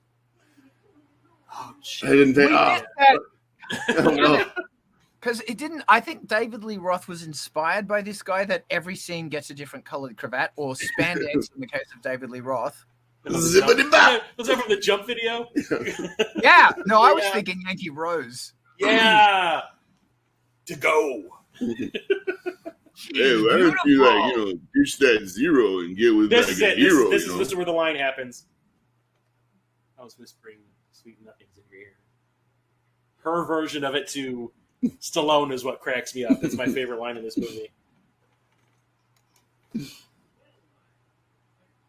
Speaker 2: Oh,
Speaker 1: I didn't think. Oh no.
Speaker 3: Because it didn't. I think David Lee Roth was inspired by this guy. That every scene gets a different colored cravat or spandex in the case of David Lee Roth.
Speaker 2: Was that from the Jump video?
Speaker 3: Yeah. No, I was thinking Yankee Rose.
Speaker 2: Yeah. To go.
Speaker 1: Hey, why don't you ditch that zero and get with
Speaker 2: this
Speaker 1: like
Speaker 2: is
Speaker 1: a
Speaker 2: it.
Speaker 1: hero?
Speaker 2: This is where the line happens. I was whispering sweet nothings in your ear. Her version of it to Stallone is what cracks me up. It's my favorite line in this movie.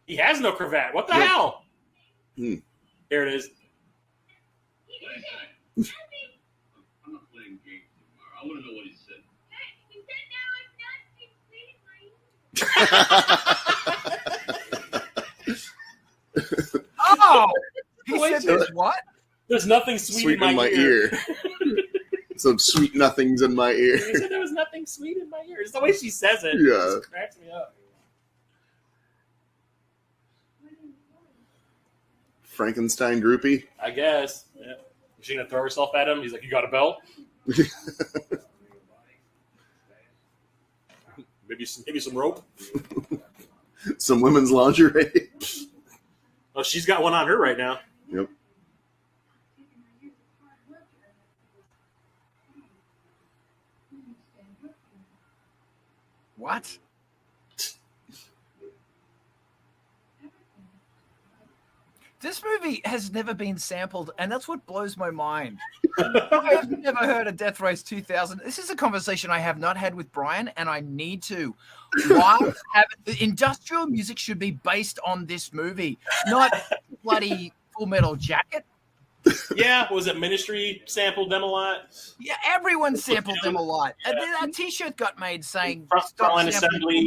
Speaker 2: He has no cravat. What the hell? There it is.
Speaker 4: I'm not playing games anymore. I want to know what he said.
Speaker 3: Oh! He said there's what?
Speaker 2: There's nothing sweet in my ear.
Speaker 1: Some sweet nothings in my ear.
Speaker 2: He said there was nothing sweet in my ear. It's the way she says it.
Speaker 1: Yeah.
Speaker 2: It just cracks me up.
Speaker 1: Frankenstein groupie?
Speaker 2: I guess. Yeah. Is she going to throw herself at him? He's like, you got a belt? maybe some rope?
Speaker 1: Some women's lingerie?
Speaker 2: Oh, she's got one on her right now.
Speaker 1: Yep.
Speaker 3: What? This movie has never been sampled, and that's what blows my mind. I have never heard of Death Race 2000. This is a conversation I have not had with Brian, and I need to. Why industrial music should be based on this movie, not bloody Full Metal Jacket.
Speaker 2: Yeah, was it Ministry sampled them a lot?
Speaker 3: Yeah, everyone sampled them a lot. And then a T-shirt got made saying
Speaker 2: Front Assembly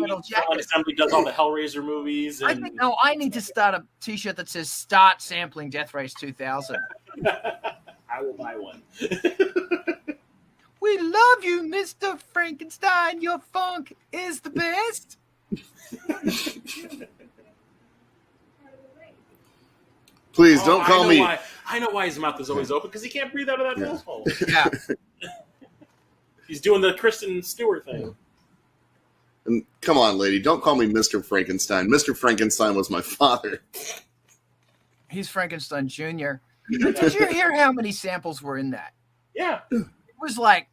Speaker 2: does all the Hellraiser movies. And...
Speaker 3: I need to start a T-shirt that says "Start sampling Death Race 2000."
Speaker 2: I will buy one.
Speaker 3: We love you, Mr. Frankenstein. Your funk is the best.
Speaker 1: Please don't call me.
Speaker 2: I know why his mouth is always open, because he can't breathe out of that nose hole.
Speaker 3: Yeah.
Speaker 2: He's doing the Kristen Stewart thing.
Speaker 1: And come on, lady, don't call me Mr. Frankenstein. Mr. Frankenstein was my father.
Speaker 3: He's Frankenstein Jr. Did you hear how many samples were in that?
Speaker 2: Yeah.
Speaker 3: It was like...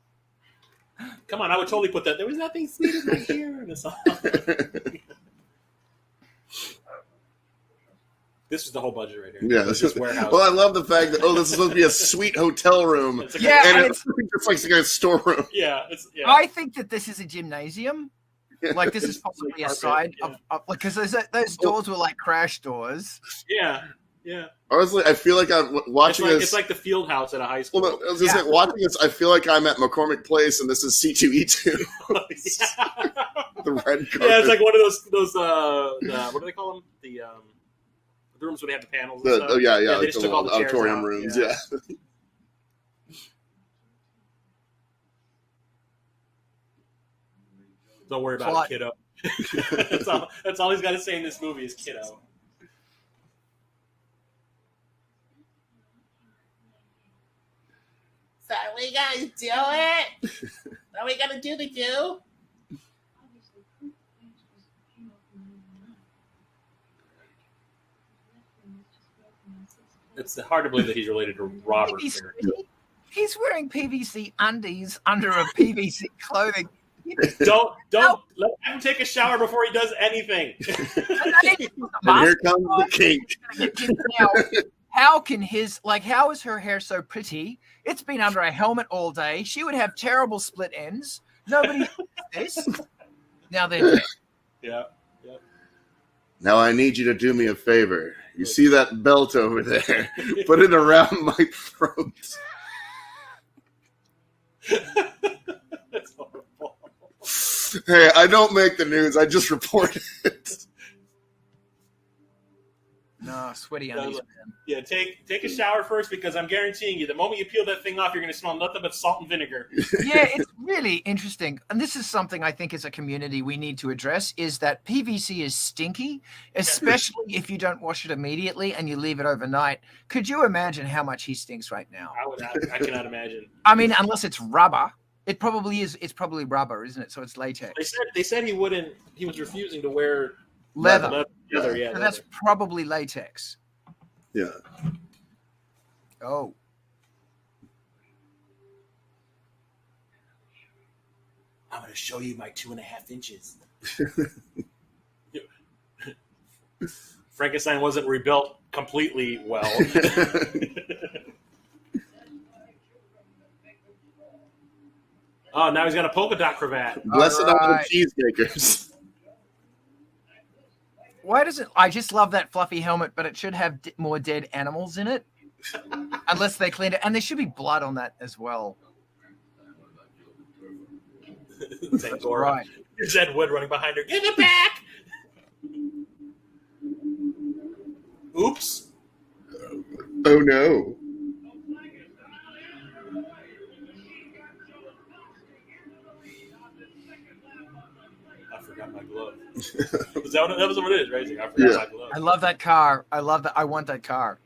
Speaker 2: Come on, I would totally put that. There was nothing sweet in my ear in the song. This is the whole budget right here.
Speaker 1: Yeah,
Speaker 2: this is warehouse.
Speaker 1: Well, I love the fact that this is supposed to be a sweet hotel room,
Speaker 2: It's like
Speaker 1: and it's like a storeroom.
Speaker 2: Yeah,
Speaker 3: I think that this is a gymnasium. Like this is possibly a side of because those doors were like crash doors.
Speaker 2: Yeah.
Speaker 1: Honestly, I feel like I'm watching this.
Speaker 2: It's like the field house at a high school.
Speaker 1: Well, I was just saying, watching this, I feel like I'm at McCormick Place, and this is C2E2. The red carpet.
Speaker 2: Yeah, it's like one of those what do they call them? The rooms where they have the panels. And stuff.
Speaker 1: Yeah.
Speaker 2: They
Speaker 1: Like
Speaker 2: just
Speaker 1: the
Speaker 2: took all the
Speaker 1: auditorium rooms. Yeah.
Speaker 2: Don't worry about it, kiddo. That's all he's got to say in this movie is kiddo.
Speaker 5: So are we gonna do it? Are we gonna do the do?
Speaker 2: It's hard to believe that he's related to Robert.
Speaker 3: He's wearing PVC undies under a PVC clothing.
Speaker 2: Don't let him take a shower before he does anything.
Speaker 1: And here comes the kink.
Speaker 3: Now, how is her hair so pretty? It's been under a helmet all day. She would have terrible split ends. Nobody does this. Now they're dead.
Speaker 2: Yeah.
Speaker 1: Now I need you to do me a favor. You see that belt over there? Put it around my throat.
Speaker 2: That's horrible.
Speaker 1: Hey, I don't make the news. I just report it.
Speaker 3: No, sweaty undies, man.
Speaker 2: Yeah, take a shower first because I'm guaranteeing you, the moment you peel that thing off, you're going to smell nothing but salt and vinegar.
Speaker 3: Yeah, it's really interesting. And this is something I think as a community we need to address is that PVC is stinky, especially if you don't wash it immediately and you leave it overnight. Could you imagine how much he stinks right now?
Speaker 2: I cannot imagine.
Speaker 3: I mean, unless it's rubber. It probably is. It's probably rubber, isn't it? So it's latex.
Speaker 2: They said he was refusing to wear
Speaker 3: leather.
Speaker 2: Yeah,
Speaker 3: so
Speaker 2: leather.
Speaker 3: That's probably latex.
Speaker 1: Yeah.
Speaker 3: Oh.
Speaker 2: I'm going to show you my 2.5 inches. Frankenstein wasn't rebuilt completely well. Oh, now he's got a polka dot cravat.
Speaker 1: Blessed are the cheesemakers.
Speaker 3: Why does it? I just love that fluffy helmet, but it should have more dead animals in it. Unless they cleaned it. And there should be blood on that as well.
Speaker 2: Right. Here's Ed Wood running behind her. Give it back! Oops.
Speaker 1: Oh, no.
Speaker 2: I forgot my glove. That was what it is, right? Like, I forgot my glove.
Speaker 3: I love that car. I love that. I want that car.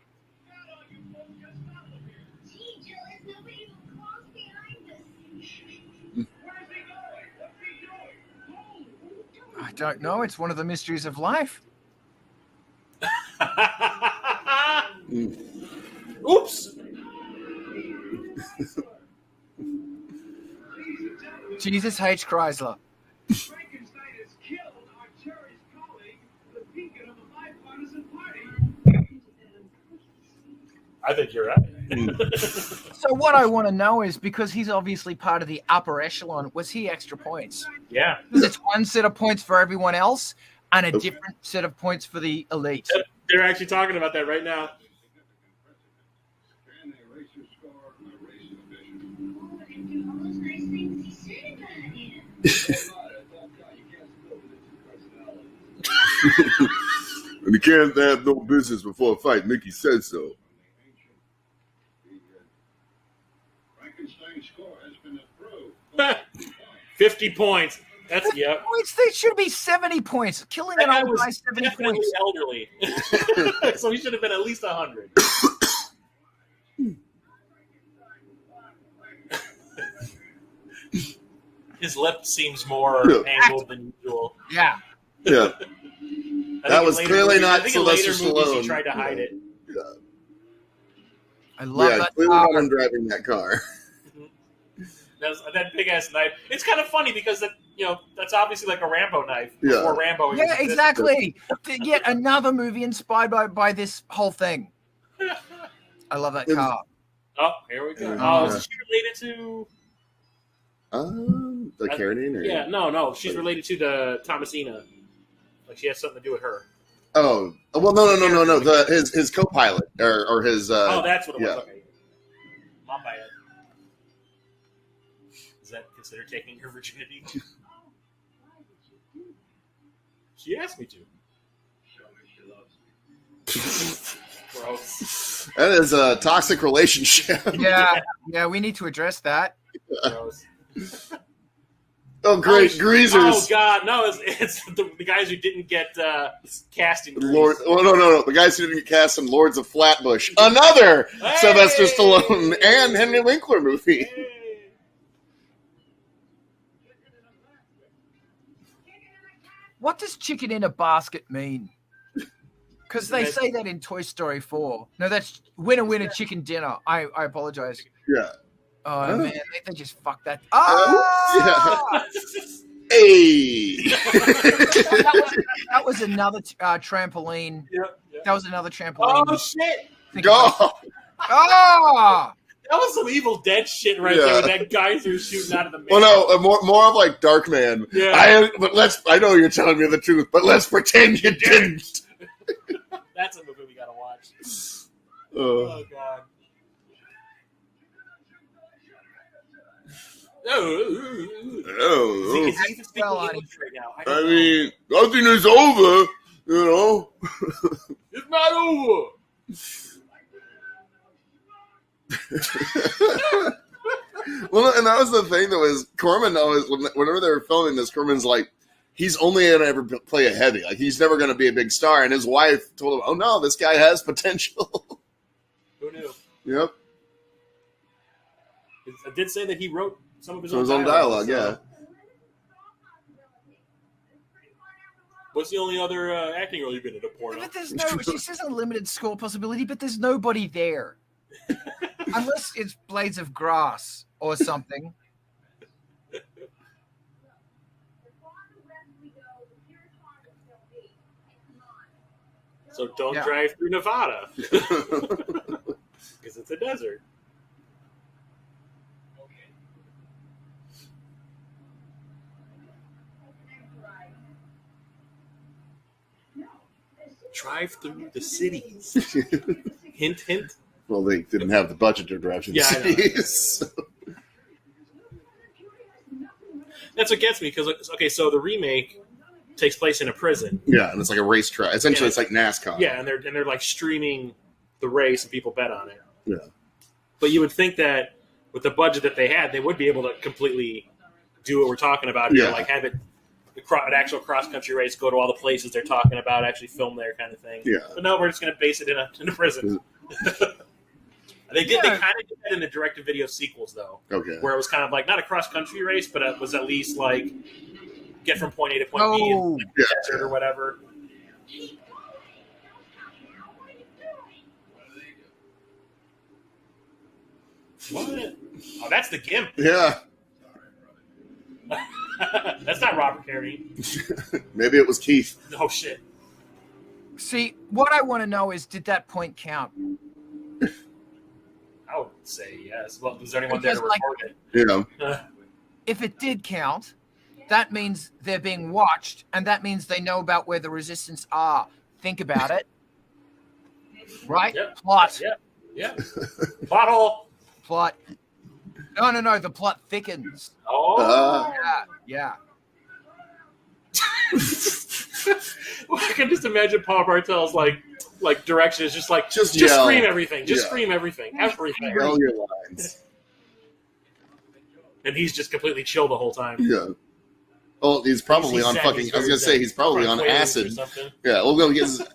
Speaker 3: I don't know. It's one of the mysteries of life.
Speaker 2: Oops.
Speaker 3: Jesus H. Chrysler.
Speaker 4: Frankenstein has killed our cherished colleague, the beacon of the bipartisan party.
Speaker 2: I think you're right.
Speaker 3: So what I want to know is, because he's obviously part of the upper echelon, was he extra points?
Speaker 2: Yeah.
Speaker 3: Because it's one set of points for everyone else and a different set of points for the elite.
Speaker 2: They're actually talking about that right now.
Speaker 1: And you can't have no business before a fight. Mickey said so.
Speaker 4: Frankenstein's score has been approved.
Speaker 2: 50 points. That's, yep.
Speaker 3: Points, they should be 70 points. Killing an old guy 70 points.
Speaker 2: Elderly. So he should have been at least 100. His lip seems more angled than usual.
Speaker 3: Yeah.
Speaker 1: Yeah. That was clearly not Sylvester
Speaker 2: Stallone. He tried to hide it.
Speaker 1: Yeah.
Speaker 3: I love that
Speaker 1: clearly
Speaker 3: car.
Speaker 1: not driving that car.
Speaker 2: That big ass knife. It's kind of funny because that's obviously like a Rambo knife before Rambo.
Speaker 3: Yeah, exactly. Yet another movie inspired by this whole thing. I love that car.
Speaker 2: Oh, here we go. Is she related to?
Speaker 1: The Carradine? Or...
Speaker 2: Yeah, no. She's related to the Thomasina. Like she has something to do with her.
Speaker 1: Oh, well, no. His co-pilot or his.
Speaker 2: That's what it was. Okay. My bad. Is that considered taking her virginity? She asked me to. Gross.
Speaker 1: That is a toxic relationship.
Speaker 3: Yeah, we need to address that.
Speaker 2: Gross.
Speaker 1: Oh, great greasers!
Speaker 2: Oh God, no! It's the guys who didn't get casting.
Speaker 1: No. The guys who didn't get cast in Lords of Flatbush, another Sylvester Stallone and Henry Winkler movie.
Speaker 2: Hey.
Speaker 3: What does chicken in a basket mean? Because they say that in Toy Story 4. No, that's winner, chicken dinner. I apologize.
Speaker 1: Yeah.
Speaker 3: Oh, man, they just fucked that. Oh!
Speaker 1: Yeah. Hey!
Speaker 3: that was another trampoline.
Speaker 2: Yeah.
Speaker 3: That was another trampoline.
Speaker 2: Oh, shit!
Speaker 1: Go!
Speaker 3: Oh!
Speaker 2: That was some Evil Dead shit right there with that guy who's shooting out of the man.
Speaker 1: Well, no, more of like Darkman.
Speaker 2: Yeah.
Speaker 1: I know you're telling me the truth, but let's pretend you didn't.
Speaker 2: That's a movie we gotta watch.
Speaker 1: Oh,
Speaker 2: God.
Speaker 1: Oh.
Speaker 2: Is he even speaking English right now?
Speaker 1: I mean, nothing is over, you know.
Speaker 2: It's not over.
Speaker 1: Well, and that was the thing that was Corman always, whenever they were filming this, Corman's like, he's only going to ever play a heavy. Like, he's never going to be a big star. And his wife told him, oh, no, this guy has potential.
Speaker 2: Who knew?
Speaker 1: Yep.
Speaker 2: I did say that he wrote some of his
Speaker 1: own
Speaker 2: dialogue.
Speaker 1: dialogue, yeah.
Speaker 2: What's the only other acting role you've been in? A porno?
Speaker 3: But there's no. She says a limited score possibility, but there's nobody there, unless it's Blades of Grass or something.
Speaker 2: So don't drive through Nevada because it's a desert. Drive through the cities. Hint, hint.
Speaker 1: Well, they didn't have the budget to drive through the cities.
Speaker 2: That's what gets me because so the remake takes place in a prison.
Speaker 1: Yeah, and it's like a racetrack. Essentially, it's like NASCAR.
Speaker 2: Yeah, and they're like streaming the race, and people bet on it.
Speaker 1: Yeah,
Speaker 2: but you would think that with the budget that they had, they would be able to completely do what we're talking about here, like have it. An actual cross-country race, go to all the places they're talking about, actually film there kind of thing.
Speaker 1: Yeah.
Speaker 2: But no, we're just going to base it in a prison. They kind of did that in the direct-to-video sequels, though.
Speaker 1: Okay.
Speaker 2: Where it was kind of like, not a cross-country race, but it was at least like, get from point A to point B in the desert or whatever. What? Oh, that's the Gimp.
Speaker 1: Yeah.
Speaker 2: That's not Robert Carradine.
Speaker 1: Maybe it was Keith.
Speaker 2: Oh, shit.
Speaker 3: See, what I want to know is, did that point count?
Speaker 2: I would say yes. Well, was there anyone there to record it?
Speaker 1: You know.
Speaker 3: If it did count, that means they're being watched, and that means they know about where the resistance are. Think about it. Right?
Speaker 2: Yep.
Speaker 3: Plot.
Speaker 2: Yeah. Plot hole.
Speaker 3: Plot. No. The plot thickens.
Speaker 2: Oh.
Speaker 3: Yeah.
Speaker 2: I can just imagine Paul Bartel's like direction is just like just
Speaker 1: yell.
Speaker 2: Scream everything. Just scream everything. Everything.
Speaker 1: Yell your lines.
Speaker 2: And he's just completely chill the whole time.
Speaker 1: Yeah. Well, he's probably on fucking. I was gonna say he's probably on acid. Yeah. Well,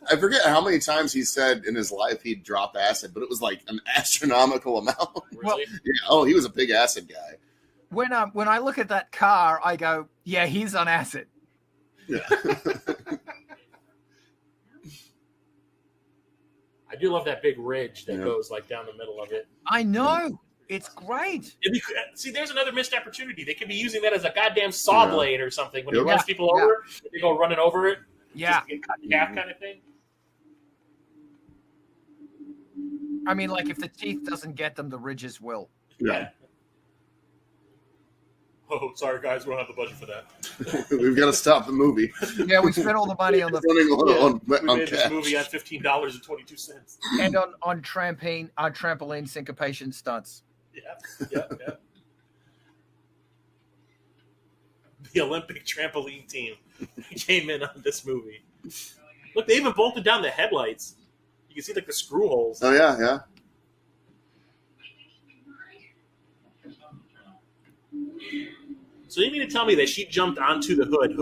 Speaker 1: I forget how many times he said in his life he'd dropped acid, but it was like an astronomical amount.
Speaker 2: Really?
Speaker 1: Yeah. Oh, he was a big acid guy.
Speaker 3: When I look at that car, I go, yeah, he's on acid.
Speaker 1: Yeah.
Speaker 2: I do love that big ridge that goes like down the middle of it.
Speaker 3: I know. It's great.
Speaker 2: See, there's another missed opportunity. They could be using that as a goddamn saw blade or something. When he runs people over, they go running over it.
Speaker 3: Yeah.
Speaker 2: Just get cut in half kind of thing.
Speaker 3: I mean, like, if the teeth doesn't get them, the ridges will.
Speaker 1: Yeah.
Speaker 2: Oh, sorry, guys. We don't have the budget for that.
Speaker 1: We've got to stop the movie.
Speaker 3: Yeah, we spent all the money on the...
Speaker 2: We made this movie on $15.22.
Speaker 3: And on trampoline syncopation stunts.
Speaker 2: Yeah. The Olympic trampoline team came in on this movie. Look, they even bolted down the headlights. You can see like the screw holes.
Speaker 1: Oh yeah.
Speaker 2: So you mean to tell me that she jumped onto the hood?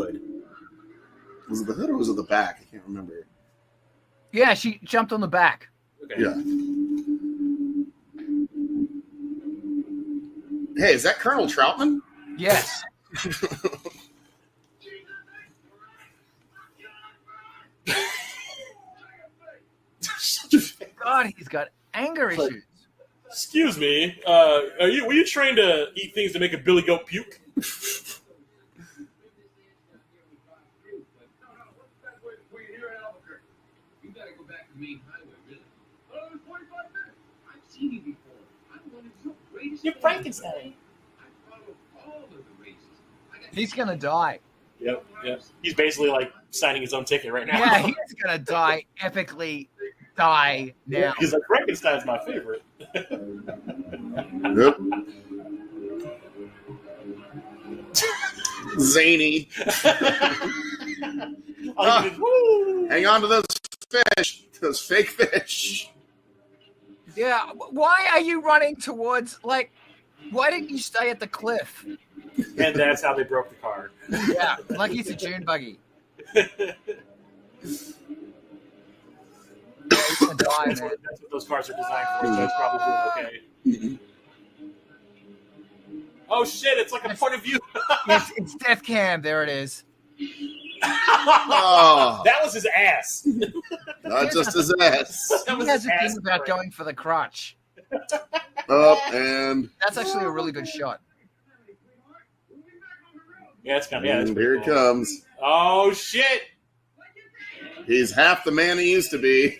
Speaker 1: Was it the hood or was it the back? I can't remember.
Speaker 3: Yeah, she jumped on the back.
Speaker 2: Okay.
Speaker 1: Yeah. Hey, is that Colonel Troutman?
Speaker 3: Yes. God, he's got anger issues.
Speaker 2: Excuse me. Were you trained to eat things to make a billy goat puke? You're Frankenstein.
Speaker 3: He's gonna die.
Speaker 2: Yep. He's basically like signing his own ticket right now.
Speaker 3: Yeah, he's gonna die epically. Die now.
Speaker 2: He's like, Frankenstein's my favorite.
Speaker 1: Yep. Zany. Hang on to those fish. Those fake fish.
Speaker 3: Yeah, why are you running towards, like, why didn't you stay at the cliff?
Speaker 2: And that's how they broke the car.
Speaker 3: Yeah, like he's a June buggy. He's gonna die, man.
Speaker 2: That's what those cars are designed for, so it's probably doing okay. Oh shit, it's like a point of view.
Speaker 3: It's Death Cam, there it is.
Speaker 1: Oh.
Speaker 2: That was his ass.
Speaker 1: Not just his ass.
Speaker 3: He has a thing about going for the crotch.
Speaker 1: Up and
Speaker 3: that's actually a really good shot.
Speaker 2: Yeah, it's kind of
Speaker 1: here it comes.
Speaker 2: Oh shit!
Speaker 1: He's half the man he used to be.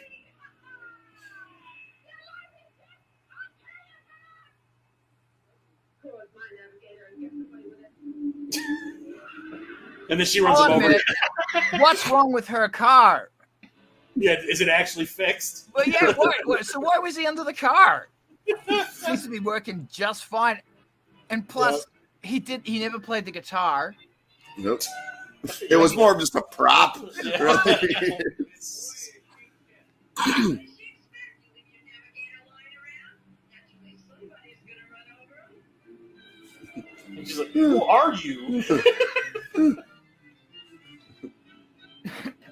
Speaker 2: And then she runs him over.
Speaker 3: What's wrong with her car?
Speaker 2: Yeah, is it actually fixed?
Speaker 3: Well, yeah. So why was he under the car? Seems to be working just fine. And plus, he never played the guitar.
Speaker 1: Nope. It was more of just a prop. Really.
Speaker 2: She's like, who are you?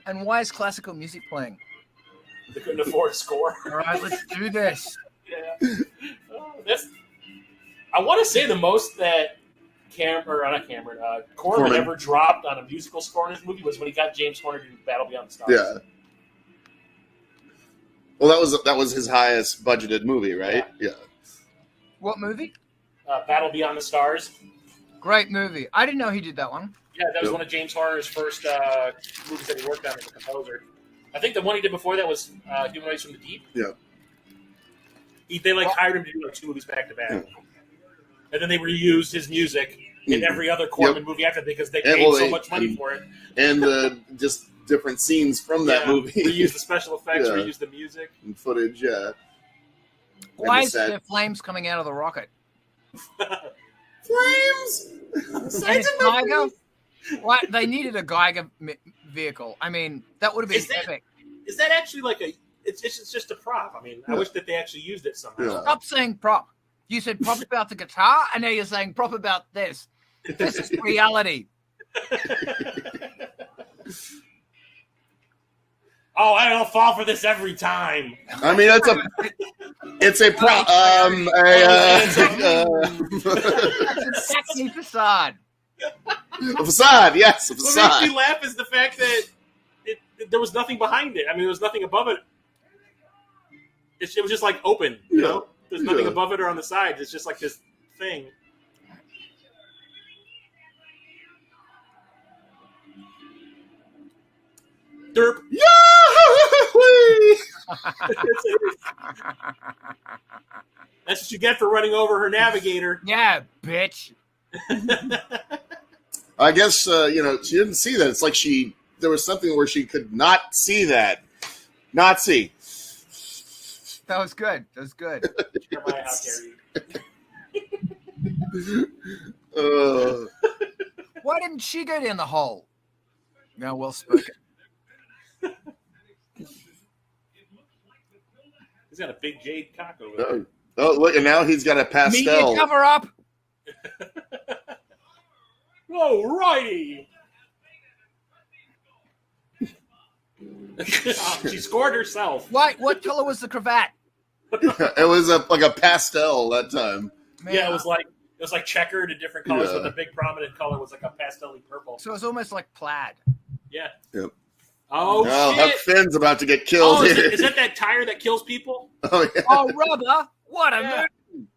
Speaker 3: And why is classical music playing?
Speaker 2: They couldn't afford a score.
Speaker 3: All right, let's do this.
Speaker 2: Yeah. I want to say the most that Corman ever dropped on a musical score in his movie was when he got James Horner to do Battle Beyond the Stars.
Speaker 1: Yeah. Well, that was his highest budgeted movie, right? Yeah.
Speaker 3: What movie?
Speaker 2: Battle Beyond the Stars.
Speaker 3: Great movie. I didn't know he did that one.
Speaker 2: Yeah, that was one of James Horner's first movies that he worked on as a composer. I think the one he did before that was Human Race from the Deep.
Speaker 1: Yeah.
Speaker 2: They hired him to do 2 movies back to back. Yeah. And then they reused his music in every other Corman movie after that because they paid so much money for it.
Speaker 1: And just different scenes from that movie.
Speaker 2: Reused the special effects, reused the music.
Speaker 1: And footage, yeah.
Speaker 3: Why is there flames coming out of the rocket?
Speaker 1: Flames!
Speaker 3: And Geiger? What? They needed a Geiger vehicle. I mean, that would have been epic.
Speaker 2: Is that actually like a... It's just a prop. I mean, I wish that they actually used it somehow.
Speaker 1: Yeah.
Speaker 3: Stop saying prop. You said prop about the guitar, and now you're saying prop about this. This is reality.
Speaker 2: Oh, I don't fall for this every time.
Speaker 1: I mean, it's a prop.
Speaker 3: That's a facade.
Speaker 1: A facade, yes, a facade.
Speaker 2: What makes me laugh is the fact that there was nothing behind it. I mean, there was nothing above it. It was just like open, you know? There's nothing above it or on the sides. It's just like this thing. Derp.
Speaker 1: Yahoo!
Speaker 2: That's what you get for running over her navigator.
Speaker 3: Yeah, bitch.
Speaker 1: I guess she didn't see that. It's like there was something where she could not see that. Not see.
Speaker 3: That was good. That was good. Why didn't she go down the hole? No, well spoken.
Speaker 2: He's got a big jade cock over there.
Speaker 1: Oh, look, and now he's got a pastel.
Speaker 3: Media cover up.
Speaker 2: Whoa, righty. She scored herself.
Speaker 3: What color was the cravat?
Speaker 1: It was like a pastel that time.
Speaker 3: Man,
Speaker 2: yeah, it was like checkered in different colors, but the big prominent color was like a pastel-y purple.
Speaker 3: So it was almost like plaid.
Speaker 2: Yeah.
Speaker 1: Yep.
Speaker 2: Oh, shit.
Speaker 1: Huck Finn's about to get killed here.
Speaker 2: Is that tire that kills people?
Speaker 1: Oh, yeah.
Speaker 3: Oh, rubber! What a movie!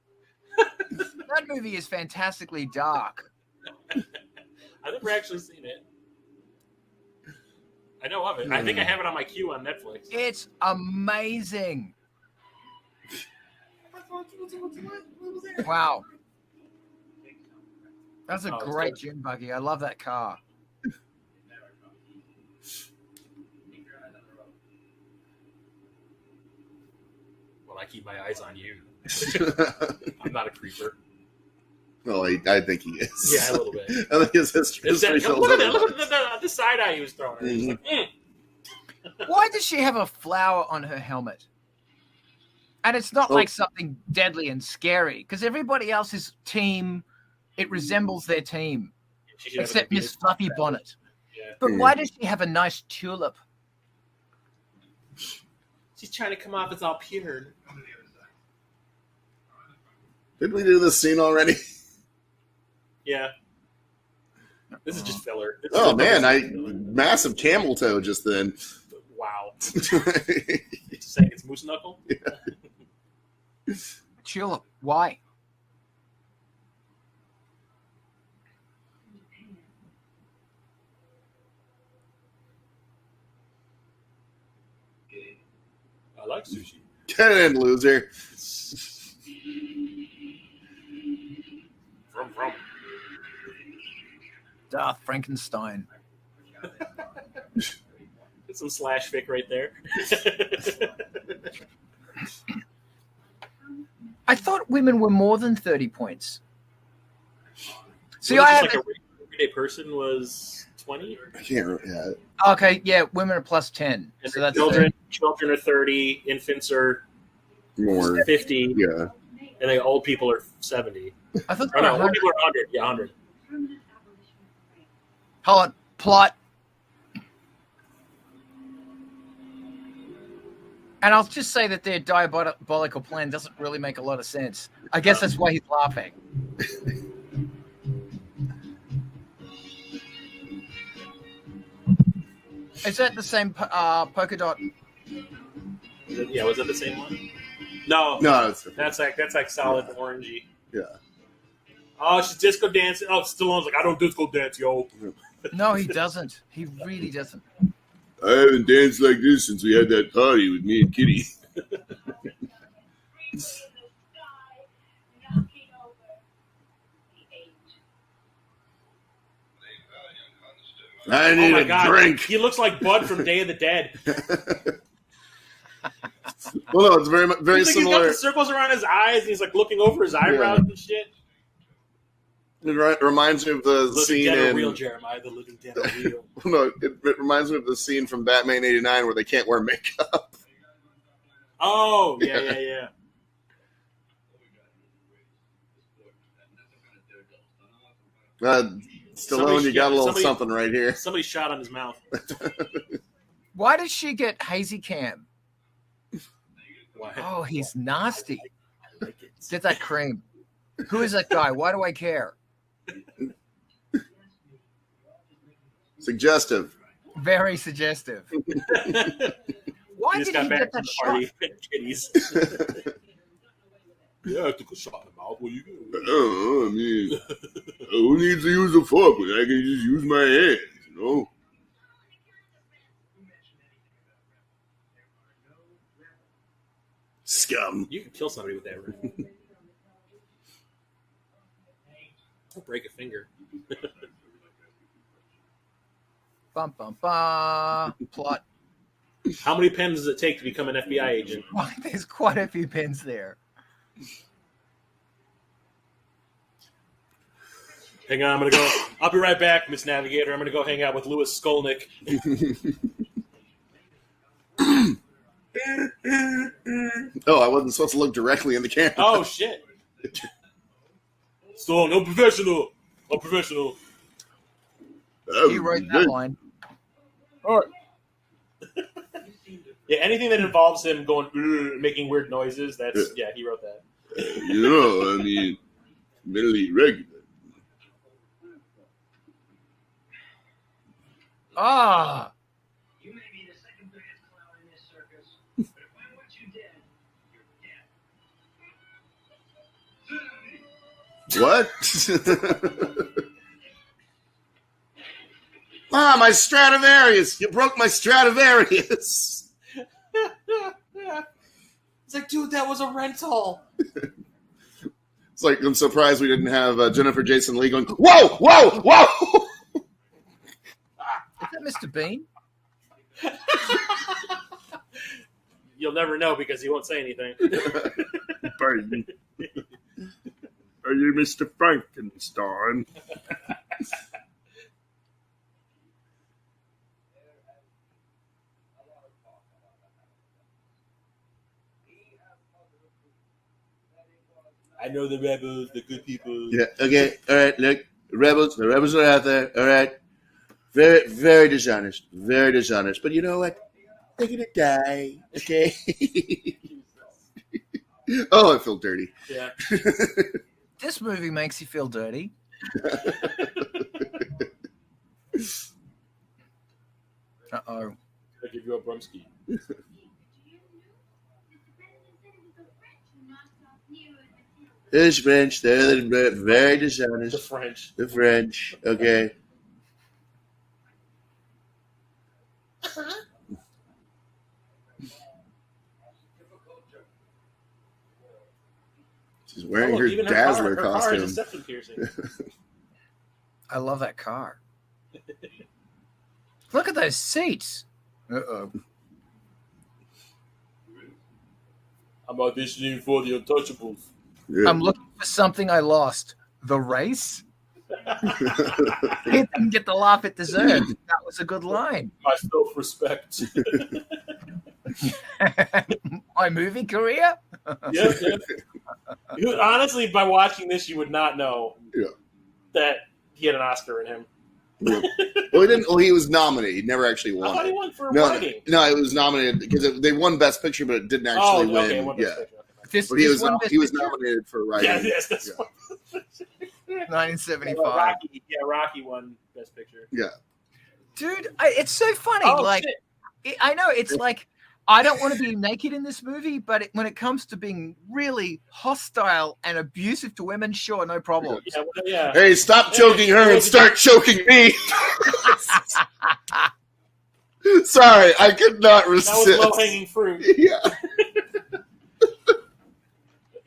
Speaker 3: That movie is fantastically dark.
Speaker 2: I've never actually seen it. I know of it. I think I have it on my queue on Netflix.
Speaker 3: It's amazing. Wow. That's a great gym buggy. I love that car.
Speaker 2: Well, I keep my eyes on you. I'm not a creeper.
Speaker 1: Well, I think he is.
Speaker 2: Yeah, a little bit.
Speaker 1: I think his history.
Speaker 2: Look at that! Look at the side eye he was throwing. Mm-hmm. Like,
Speaker 3: Why does she have a flower on her helmet? And it's not like something deadly and scary, because everybody else's team, it resembles their team, except Miss Fluffy Bonnet. Yeah. But why does she have a nice tulip?
Speaker 2: She's trying to come off as all pure.
Speaker 1: Did we do this scene already?
Speaker 2: Yeah. This is just filler.
Speaker 1: Massive camel toe just then.
Speaker 2: Wow. Just saying it's moose knuckle?
Speaker 3: Yeah. Tulip. Why?
Speaker 2: I like sushi.
Speaker 1: Get in, loser.
Speaker 2: Vroom.
Speaker 3: Darth Frankenstein.
Speaker 2: Some slash fic right there.
Speaker 3: I thought women were more than 30 points. See,
Speaker 2: I have like a everyday person was 20.
Speaker 1: I can't remember. Yeah.
Speaker 3: Okay, yeah, women are plus 10.
Speaker 2: And
Speaker 3: so that's
Speaker 2: children are 30, infants are 50.
Speaker 1: Yeah.
Speaker 2: And then old people are 70.
Speaker 3: I thought
Speaker 2: old people are 100. Yeah, 100.
Speaker 3: Hold on. Plot. And I'll just say that their diabolical plan doesn't really make a lot of sense. I guess that's why he's laughing. Is that the same polka dot?
Speaker 2: Yeah, was that the same one? No, that's like solid orangey.
Speaker 1: Yeah.
Speaker 2: Oh, she's disco dancing. Oh, Stallone's like, I don't disco dance, yo.
Speaker 3: No, he doesn't. He really doesn't.
Speaker 1: I haven't danced like this since we had that party with me and Kitty. I need a drink.
Speaker 2: He looks like Bud from Day of the Dead.
Speaker 1: Well, no, it's very
Speaker 2: he's
Speaker 1: similar.
Speaker 2: He's got the circles around his eyes, and he's like looking over his eyebrows and shit.
Speaker 1: It reminds me of the scene in
Speaker 2: real Jeremiah, the living dead are real.
Speaker 1: No, it reminds me of the scene from Batman '89 where they can't wear makeup.
Speaker 2: Oh, yeah.
Speaker 1: Stallone, you got a little something right here.
Speaker 2: Somebody shot on his mouth.
Speaker 3: Why does she get hazy cam?
Speaker 2: Why?
Speaker 3: Oh, he's nasty. Get that cream. Who is that guy? Why do I care?
Speaker 1: Suggestive.
Speaker 3: Very suggestive. Why did he get that shot?
Speaker 2: Yeah, I took a shot in the mouth. What you doing?
Speaker 1: I mean, who needs to use a fork when I can just use my hands, you know? Scum.
Speaker 2: You can kill somebody with that ring. I'll break a finger.
Speaker 3: Bum, bum, bum. Plot.
Speaker 2: How many pens does it take to become an FBI agent?
Speaker 3: Well, there's quite a few pens there.
Speaker 2: Hang on, I'm going to go. I'll be right back, Miss Navigator. I'm going to go hang out with Louis Skolnick.
Speaker 1: Oh, I wasn't supposed to look directly in the camera.
Speaker 2: Oh, shit. Stallone, I'm professional. I'm professional.
Speaker 3: He wrote that line.
Speaker 2: All right. Yeah, anything that involves him going, making weird noises, yeah, he wrote that.
Speaker 1: You know, I mean, mentally regular.
Speaker 3: Ah.
Speaker 4: You may be the second biggest clown in this circus, but if I want you dead, you're dead.
Speaker 1: What? Ah, my Stradivarius! You broke my Stradivarius!
Speaker 2: It's like, dude, that was a rental.
Speaker 1: It's like, I'm surprised we didn't have Jennifer Jason Leigh going, whoa, whoa, whoa!
Speaker 3: Is that Mr. Bean?
Speaker 2: You'll never know because he won't say anything.
Speaker 1: Are you Mr. Frankenstein?
Speaker 2: I know the rebels, the good people.
Speaker 1: Yeah, okay, all right, look, the rebels are out there, all right? Very, very dishonest, but you know what? They're gonna die, okay? Oh, I feel dirty.
Speaker 2: Yeah.
Speaker 3: This movie makes you feel dirty. Uh-oh.
Speaker 2: I give you a Brumsky.
Speaker 1: There's French, they're very dishonest.
Speaker 2: The French.
Speaker 1: The French, okay. She's wearing her Dazzler costume.
Speaker 2: Her car is a septum piercing.
Speaker 3: I love that car. Look at those seats. Uh-oh.
Speaker 2: I'm auditioning for the Untouchables.
Speaker 1: Yeah.
Speaker 3: I'm looking for something I lost. The race? He didn't get the laugh it deserved. That was a good line.
Speaker 2: My self-respect.
Speaker 3: My movie career?
Speaker 2: Yes. Honestly, by watching this, you would not know that he had an Oscar in him.
Speaker 1: Yeah. Well, he didn't. Well, he was nominated. He never actually won.
Speaker 2: I thought he won for writing.
Speaker 1: No, it was nominated because they won Best Picture, but it didn't actually win.
Speaker 2: Won
Speaker 1: Yeah,
Speaker 3: This,
Speaker 1: but he was nominated for writing.
Speaker 2: Yeah, yes, that's
Speaker 3: 1975.
Speaker 2: Rocky won Best Picture.
Speaker 1: Yeah,
Speaker 3: dude, it's so funny. I know it's like I don't want to be naked in this movie, but when it comes to being really hostile and abusive to women, sure, no problem.
Speaker 2: Yeah.
Speaker 1: Hey, stop choking her and start choking me. Sorry, I could not resist.
Speaker 2: That was low-hanging fruit.
Speaker 1: Yeah.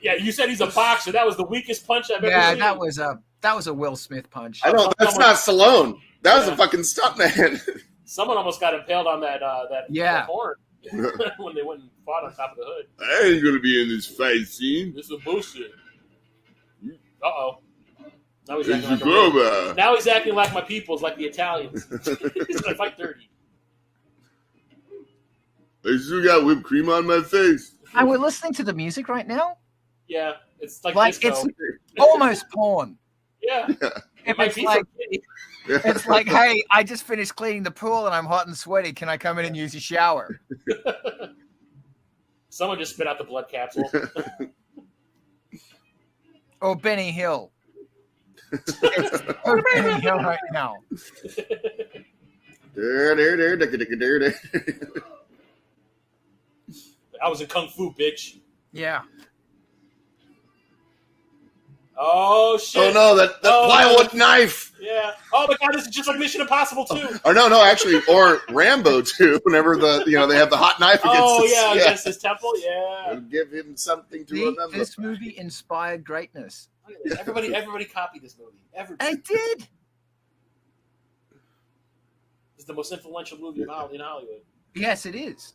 Speaker 2: Yeah, you said he's a boxer. That was the weakest punch I've ever seen.
Speaker 3: Yeah, that was a Will Smith punch.
Speaker 1: I know, that's not Stallone. That was a fucking stuntman.
Speaker 2: Someone almost got impaled on that horn when they went and fought on top of the hood.
Speaker 1: I ain't gonna be in this fight scene.
Speaker 2: This is bullshit. Uh-oh. Now he's acting like my peoples, like the Italians. He's gonna fight dirty.
Speaker 1: I still got whipped cream on my face.
Speaker 3: And we're listening to the music right now?
Speaker 2: Yeah, it's like
Speaker 3: it's almost porn.
Speaker 2: Yeah.
Speaker 3: It's like, hey, I just finished cleaning the pool and I'm hot and sweaty. Can I come in and use your shower?
Speaker 2: Someone just spit out the blood capsule.
Speaker 3: Or Benny Hill. It's Benny Hill right now.
Speaker 2: I was in Kung Fu, bitch.
Speaker 3: Yeah.
Speaker 2: Oh shit!
Speaker 1: Oh no, that plywood knife.
Speaker 2: Yeah. Oh my god, this is just like Mission Impossible 2.
Speaker 1: Or no, actually, or Rambo 2. Whenever they have the hot knife against
Speaker 2: against his temple. Yeah.
Speaker 1: It'll give him something to remember.
Speaker 3: This movie inspired greatness.
Speaker 2: Everybody copied this movie. Everybody.
Speaker 3: I did.
Speaker 2: It's the most influential movie in Hollywood.
Speaker 3: Yes, it is.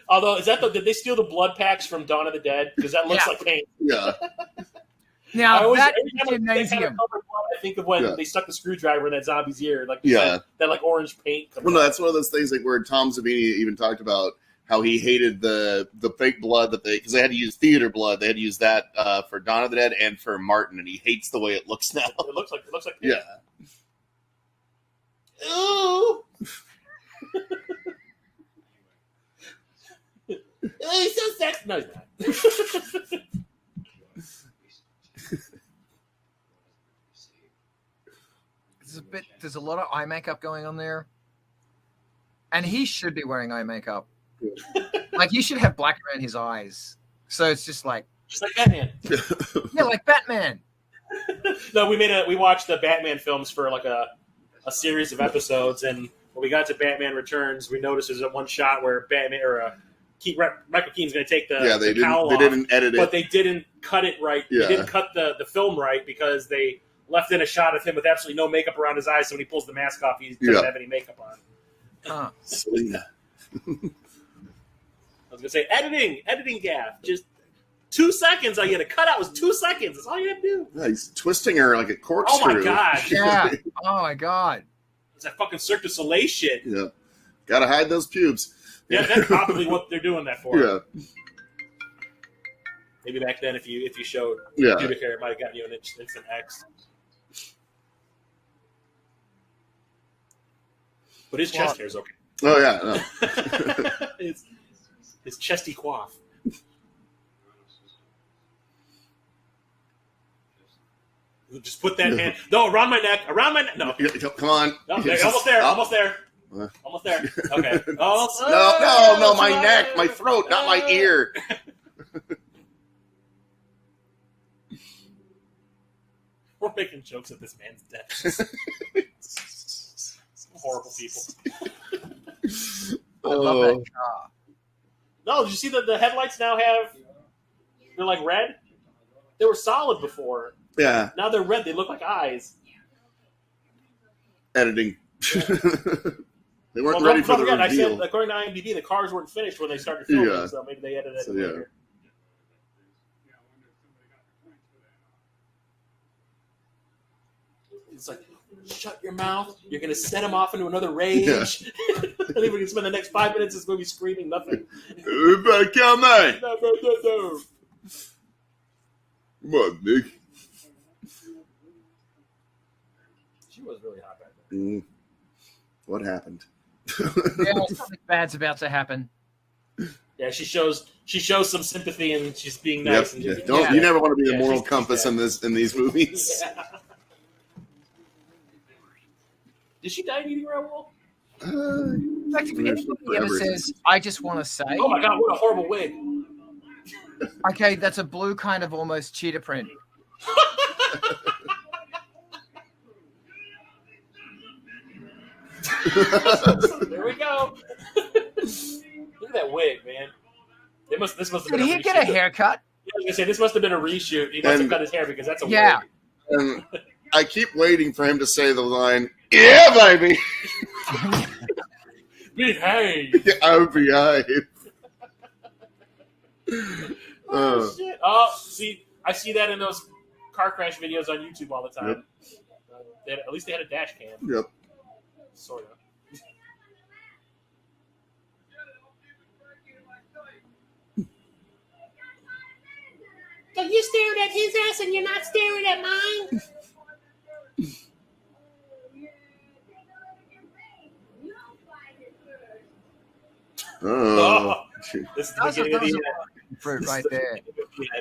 Speaker 2: Although, did they steal the blood packs from Dawn of the Dead? Because that looks like paint.
Speaker 1: Yeah.
Speaker 3: Now that gymnasium.
Speaker 2: I think of when they stuck the screwdriver in that zombie's ear, like that like orange paint.
Speaker 1: Well, no, that's one of those things like where Tom Savini even talked about how he hated the fake blood because they had to use theater blood. They had to use that for Dawn of the Dead and for Martin, and he hates the way it looks now.
Speaker 2: It looks like paint.
Speaker 1: Yeah.
Speaker 2: Ooh. He's so sexy. No, he's not.
Speaker 3: There's a lot of eye makeup going on there, and he should be wearing eye makeup. Like he should have black around his eyes, so it's just like
Speaker 2: Batman.
Speaker 3: Yeah, like Batman.
Speaker 2: No, we watched the Batman films for like a series of episodes, and when we got to Batman Returns, we noticed there's one shot where Batman Michael Keaton's going to take the cowl off. They didn't edit it, but they didn't cut it right. Yeah. They didn't cut the film right because they left in a shot of him with absolutely no makeup around his eyes. So when he pulls the mask off, he doesn't have any makeup on.
Speaker 1: Selena.
Speaker 2: I was going to say editing gaff. Just 2 seconds. I get a cutout. Was 2 seconds. That's all you had to do.
Speaker 1: Yeah, he's twisting her like a corkscrew.
Speaker 2: Oh my god.
Speaker 3: Yeah. Oh my god.
Speaker 2: It's that fucking Cirque du Soleil shit.
Speaker 1: Yeah. Got to hide those pubes.
Speaker 2: Yeah, that's probably what they're doing that for.
Speaker 1: Yeah.
Speaker 2: Maybe back then, if you showed pubic hair, it might have gotten you an instant X. But his chest hair is okay.
Speaker 1: Oh yeah, no.
Speaker 2: his chesty coif. Just put that hand. No, around my neck. No,
Speaker 1: come on.
Speaker 2: No, almost there. Almost there. Almost there. Okay. Almost.
Speaker 1: No, my neck, my throat, not my ear.
Speaker 2: We're making jokes at this man's death. Horrible people.
Speaker 3: I love that car.
Speaker 2: No, did you see that the headlights now they're like red? They were solid before.
Speaker 1: Yeah.
Speaker 2: Now they're red. They look like eyes.
Speaker 1: Editing. They weren't ready for the reveal.
Speaker 2: I said, according to IMDb, the cars weren't finished when they started filming, so maybe they edited it later. It's like, shut your mouth. You're going to set him off into another rage. Yeah. And then we can spend the next 5 minutes in this movie screaming nothing.
Speaker 1: Everybody kill me.
Speaker 2: No.
Speaker 1: Come on, Nick.
Speaker 2: She was really hot back then.
Speaker 1: What happened?
Speaker 3: Something bad's about to happen.
Speaker 2: Yeah, she shows some sympathy and she's being nice.
Speaker 1: Yep. And you never want to be the moral compass in these movies.
Speaker 2: Yeah. Did she die in Eating Raoul?
Speaker 3: Like if anybody ever says, "I just want to say,"
Speaker 2: oh my god, what a horrible wig!
Speaker 3: Okay, that's a blue kind of almost cheetah print.
Speaker 2: There we go. Look at that wig, man. This must have been.
Speaker 3: Did he get a haircut?
Speaker 2: Yeah, I was gonna say this must have been a reshoot. He must have cut his hair because that's a wig.
Speaker 1: And I keep waiting for him to say the line, "Yeah, baby."
Speaker 2: Behave.
Speaker 1: I'll behave.
Speaker 2: Oh shit! Oh, see, I see that in those car crash videos on YouTube all the time. Yep. At least they had a dash cam.
Speaker 1: Yep.
Speaker 2: Sort of.
Speaker 5: So you're staring at his ass and you're not staring at mine?
Speaker 1: Oh.
Speaker 2: This is the beginning of the
Speaker 3: fruit right there.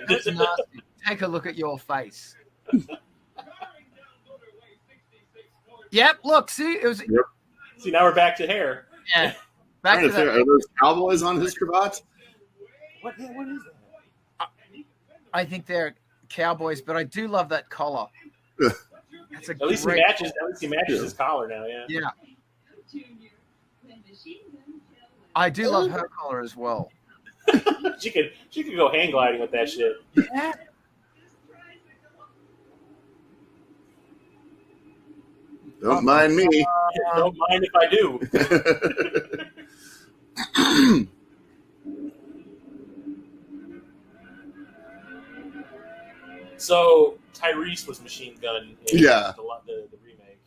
Speaker 3: That's nasty. Take a look at your face. Yep, look, see, it was.
Speaker 1: Yep.
Speaker 2: See, now we're back to hair.
Speaker 3: Yeah, back to that.
Speaker 1: Are those cowboys on his cravat?
Speaker 2: What is that?
Speaker 3: I think they're Cowboys, but I do love that collar. That's
Speaker 2: At least he matches his collar now. Yeah.
Speaker 3: Yeah. I do love her collar as well.
Speaker 2: she could go hang gliding with that shit.
Speaker 3: Yeah.
Speaker 1: Don't mind me.
Speaker 2: Don't mind if I do. So Tyrese was Machine Gun in the remake.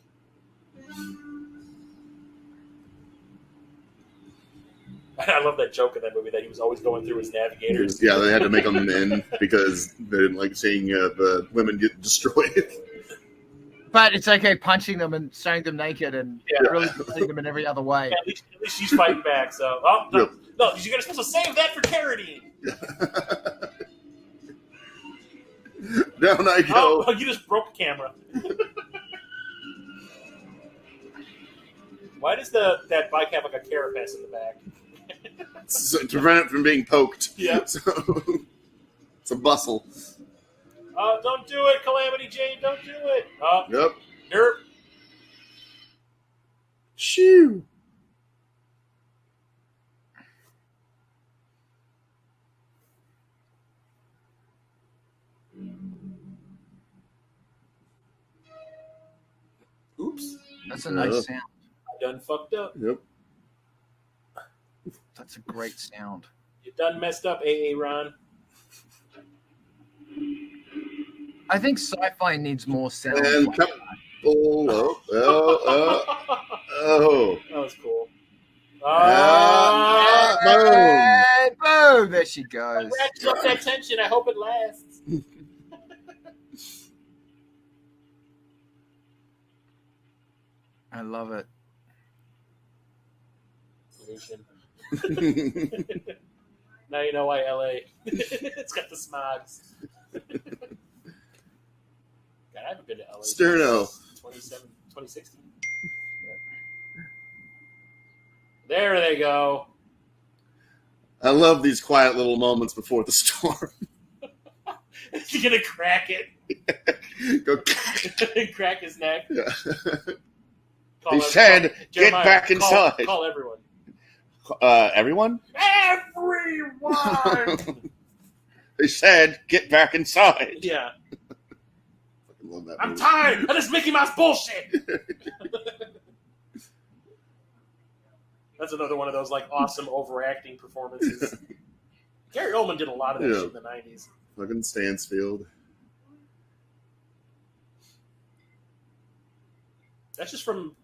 Speaker 2: I love that joke in that movie that he was always going through his navigators.
Speaker 1: Yeah, they had to make them men because they didn't like seeing the women get destroyed.
Speaker 3: But it's okay punching them and showing them naked and really putting them in every other way.
Speaker 2: Yeah, at least she's fighting back. So, no, you're supposed to save that for Carradine.
Speaker 1: Down I go.
Speaker 2: Oh, you just broke the camera. Why does that bike have like a carapace in the back?
Speaker 1: So, to prevent it from being poked.
Speaker 2: Yeah.
Speaker 1: So, it's a bustle.
Speaker 2: Don't do it, Calamity Jane. Don't do it.
Speaker 1: Yep.
Speaker 2: Derp.
Speaker 1: Shoo.
Speaker 2: Oops.
Speaker 3: That's a nice sound.
Speaker 2: I done fucked up.
Speaker 1: Yep.
Speaker 3: That's a great sound.
Speaker 2: You done messed up, AA Ron.
Speaker 3: I think sci-fi needs more sound.
Speaker 1: And oh.
Speaker 2: That was cool.
Speaker 3: Boom! There she goes.
Speaker 2: Ratchet up that tension. I hope it lasts.
Speaker 3: I love it.
Speaker 2: Pollution. Now you know why LA. It's got the smogs. God, I haven't been to LA.
Speaker 1: Sterno.
Speaker 2: 2016. There they go.
Speaker 1: I love these quiet little moments before the storm.
Speaker 2: You're gonna crack it.
Speaker 1: Go
Speaker 2: crack his neck.
Speaker 1: Yeah. He said, "Get back inside."
Speaker 2: Call everyone.
Speaker 1: Everyone?
Speaker 2: Everyone!
Speaker 1: They said, "Get back inside."
Speaker 2: Yeah.
Speaker 1: I love that
Speaker 2: I'm
Speaker 1: movie.
Speaker 2: tired of this Mickey Mouse bullshit. That's another one of those like awesome overacting performances. Gary Oldman did a lot of that shit in the 90s.
Speaker 1: Fucking Stansfield.
Speaker 2: That's just from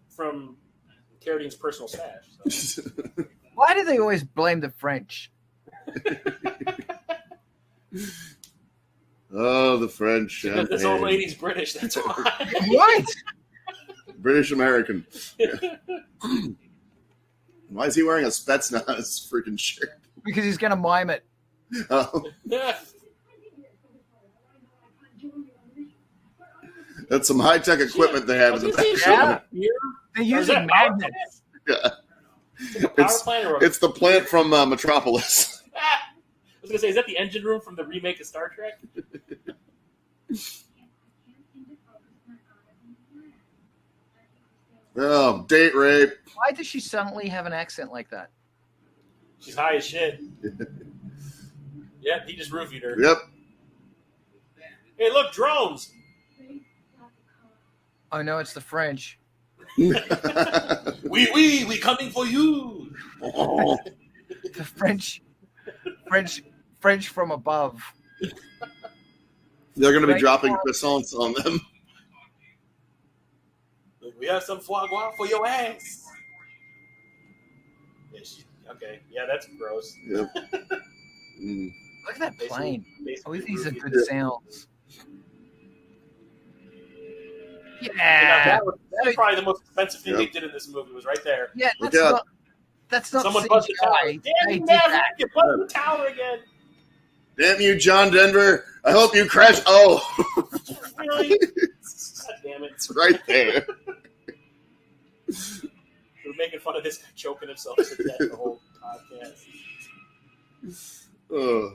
Speaker 2: Carradine's personal stash. So.
Speaker 3: Why do they always blame the French?
Speaker 1: Oh, the French.
Speaker 2: Because this old lady's British, that's why.
Speaker 3: What?
Speaker 1: British American. Why is he wearing a Spetsnaz freaking shirt?
Speaker 3: Because he's going to mime it.
Speaker 1: Oh. That's some high-tech equipment they have in the back.
Speaker 3: Yeah. They're using magnets.
Speaker 1: Yeah.
Speaker 2: Like
Speaker 1: It's the plant from Metropolis.
Speaker 2: I was going to say, is that the engine room from the remake of Star Trek?
Speaker 1: Oh, date rape.
Speaker 3: Why does she suddenly have an accent like that?
Speaker 2: She's high as shit. Yep, he just roofied her.
Speaker 1: Yep.
Speaker 2: Hey, look, drones.
Speaker 3: Oh, no, it's the French.
Speaker 2: We coming for you.
Speaker 1: Oh.
Speaker 3: The French from above.
Speaker 1: They're going to be dropping croissants on them.
Speaker 2: We have some foie gras for your ass. Yeah, okay. Yeah, that's gross.
Speaker 1: Yep. Mm.
Speaker 3: Look at that plane.
Speaker 2: Basically
Speaker 3: These are good
Speaker 1: Yeah.
Speaker 3: sounds.
Speaker 2: Yeah.
Speaker 3: Yeah.
Speaker 2: That's probably the most expensive thing they did in this movie was right there.
Speaker 3: Yeah,
Speaker 1: Look
Speaker 3: that's
Speaker 1: out.
Speaker 3: not. That's not
Speaker 2: Someone busted the tower.
Speaker 3: CGI.
Speaker 2: Damn
Speaker 3: They
Speaker 2: you,
Speaker 3: did
Speaker 2: Maverick!
Speaker 3: that.
Speaker 2: You busted the tower again.
Speaker 1: Damn you, John Denver. I hope you crash. Oh.
Speaker 2: Really? God damn it.
Speaker 1: It's right there.
Speaker 2: We're making fun of this guy choking himself to death the whole podcast.
Speaker 1: Oh.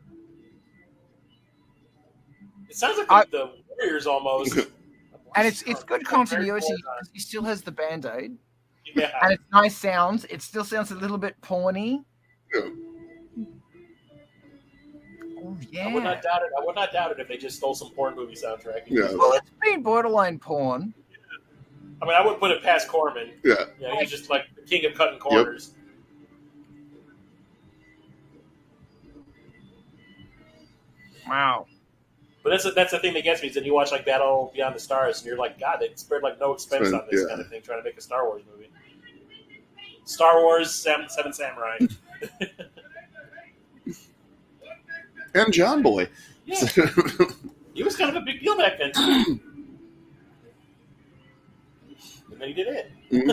Speaker 2: It sounds like the Warriors almost.
Speaker 3: And it's good continuity because he still has the Band-Aid.
Speaker 2: Yeah.
Speaker 3: And it's nice sounds. It still sounds a little bit porny.
Speaker 1: Yeah.
Speaker 3: Oh, yeah.
Speaker 2: I would not doubt it. I would not doubt it if they just stole some porn movie soundtrack.
Speaker 1: Yeah.
Speaker 3: Well, it's been borderline porn.
Speaker 2: I mean, I wouldn't put it past Corman.
Speaker 1: Yeah.
Speaker 2: Yeah, he's just like the king of cutting corners.
Speaker 3: Wow.
Speaker 2: But that's the thing that gets me is that you watch like Battle Beyond the Stars and you're like, God, they spared like no expense on this kind of thing trying to make a Star Wars movie. Star Wars, Seven Samurai.
Speaker 1: And John Boy.
Speaker 2: Yeah. He was kind of a big deal back then, too. And then he did it.
Speaker 1: Mm-hmm.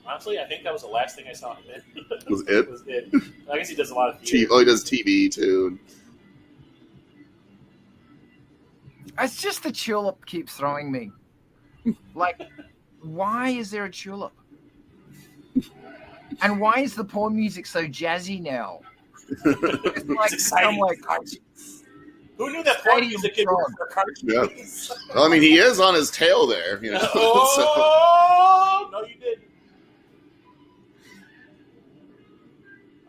Speaker 2: Honestly, I think that was the last thing I saw him in.
Speaker 1: Was it?
Speaker 2: Was it. I guess he does a lot of theater.
Speaker 1: He does TV, too.
Speaker 3: It's just the tulip keeps throwing me. Like, why is there a tulip? And why is the porn music so jazzy now? It's like,
Speaker 2: exciting.
Speaker 3: I'm like,
Speaker 2: who knew that porn music could work for cartoons?
Speaker 1: Yeah. Well, I mean, he is on his tail there. You know?
Speaker 2: Oh, no, you didn't.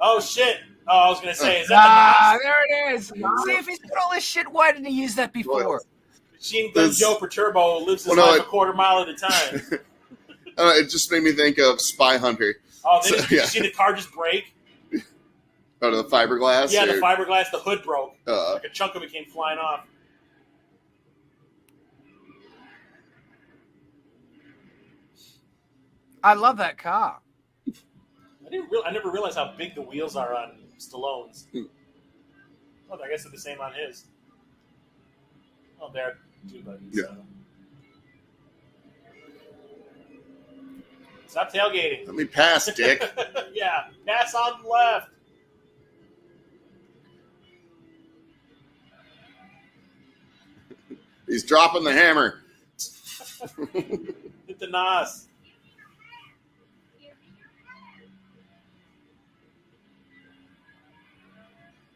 Speaker 2: Oh, shit. Oh, I was going to say, is that the
Speaker 3: there it is. See, if he's got all this shit, why didn't he use that before?
Speaker 2: Machine Gun Joe Perturbo lives his life a quarter mile at a time.
Speaker 1: It just made me think of Spy Hunter.
Speaker 2: Oh, then you see the car just break?
Speaker 1: Oh, the fiberglass?
Speaker 2: Yeah, the fiberglass, the hood broke.
Speaker 1: Uh-huh.
Speaker 2: Like a chunk of it came flying off.
Speaker 3: I love that car.
Speaker 2: I never realized how big the wheels are on Stallone's. Oh, I guess they're the same on his. Oh, they're two buddies.
Speaker 1: Yeah.
Speaker 2: So. Stop tailgating.
Speaker 1: Let me pass, Dick.
Speaker 2: Yeah, pass on the left.
Speaker 1: He's dropping the hammer.
Speaker 2: Hit the nos.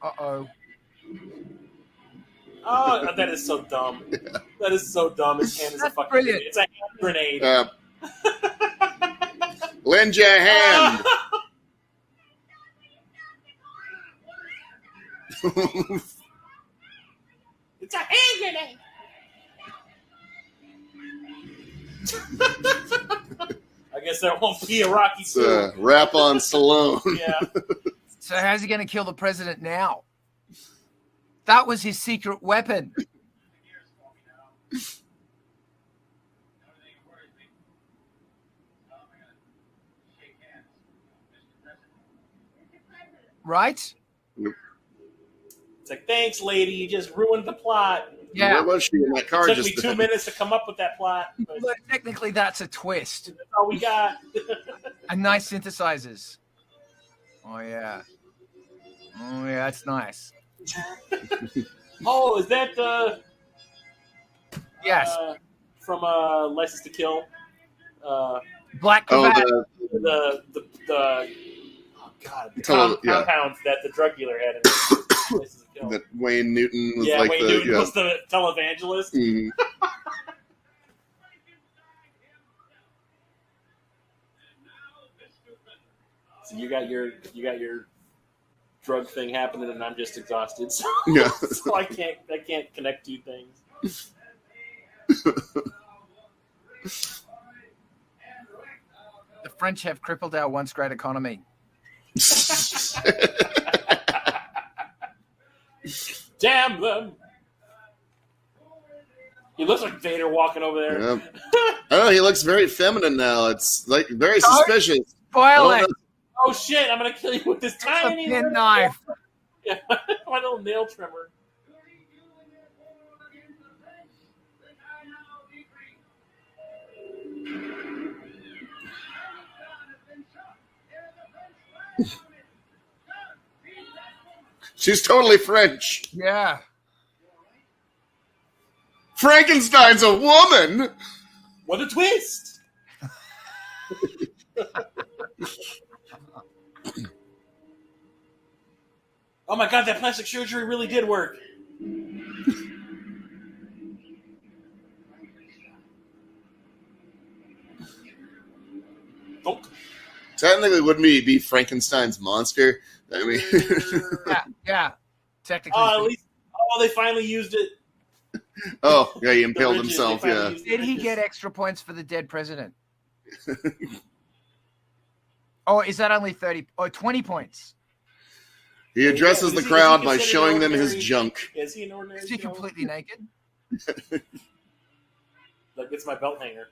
Speaker 3: Uh-oh.
Speaker 2: Oh, that is so dumb. Yeah. That is so dumb. His hand is a fucking
Speaker 3: brilliant.
Speaker 2: It's a hand grenade.
Speaker 1: Lend your hand.
Speaker 2: It's a hand grenade. I guess there won't be a Rocky soon.
Speaker 1: Rap on Stallone.
Speaker 2: Yeah.
Speaker 3: So how's he going to kill the president now? That was his secret weapon. Right?
Speaker 2: It's like, thanks, lady. You just ruined the plot.
Speaker 3: Yeah.
Speaker 1: Where was she in that car?
Speaker 2: It took me 2 minutes to come up with that plot. But
Speaker 3: But technically, that's a twist.
Speaker 2: that's all we got.
Speaker 3: And nice synthesizers. Oh, yeah. Oh, yeah, that's nice.
Speaker 2: Oh, is that
Speaker 3: Yes.
Speaker 2: from License to Kill?
Speaker 3: Black
Speaker 1: Oh,
Speaker 3: Cravat.
Speaker 2: The compound that the drug dealer had in License to Kill.
Speaker 1: That Wayne Newton was
Speaker 2: Yeah,
Speaker 1: like
Speaker 2: Wayne Newton was the televangelist.
Speaker 1: Mhm.
Speaker 2: So you got your drug thing happening, and I'm just exhausted. So,
Speaker 1: Yeah.
Speaker 2: so I can't connect two things.
Speaker 3: The French have crippled our once great economy.
Speaker 2: Damn them! He looks like Vader walking over there.
Speaker 1: Yeah. I don't know. He looks very feminine now. It's like very suspicious.
Speaker 3: Spoil it.
Speaker 2: Oh shit! I'm gonna kill you with this
Speaker 3: It's a
Speaker 2: tiny
Speaker 3: pin knife.
Speaker 2: Yeah, my little nail trimmer.
Speaker 1: She's totally French.
Speaker 3: Yeah.
Speaker 1: Frankenstein's a woman.
Speaker 2: What a twist! Oh my god, that plastic surgery really did work. Oh.
Speaker 1: Technically, wouldn't he be Frankenstein's monster? I mean,
Speaker 3: yeah. Technically,
Speaker 2: at least, they finally used it.
Speaker 1: Oh, yeah, he impaled himself. Yeah.
Speaker 3: Did he get extra points for the dead president? Oh, is that only 30 or 20 points?
Speaker 1: He addresses the crowd by showing them his junk.
Speaker 2: Is he an ordinary?
Speaker 3: Is he completely naked?
Speaker 2: Like, it's my belt hanger.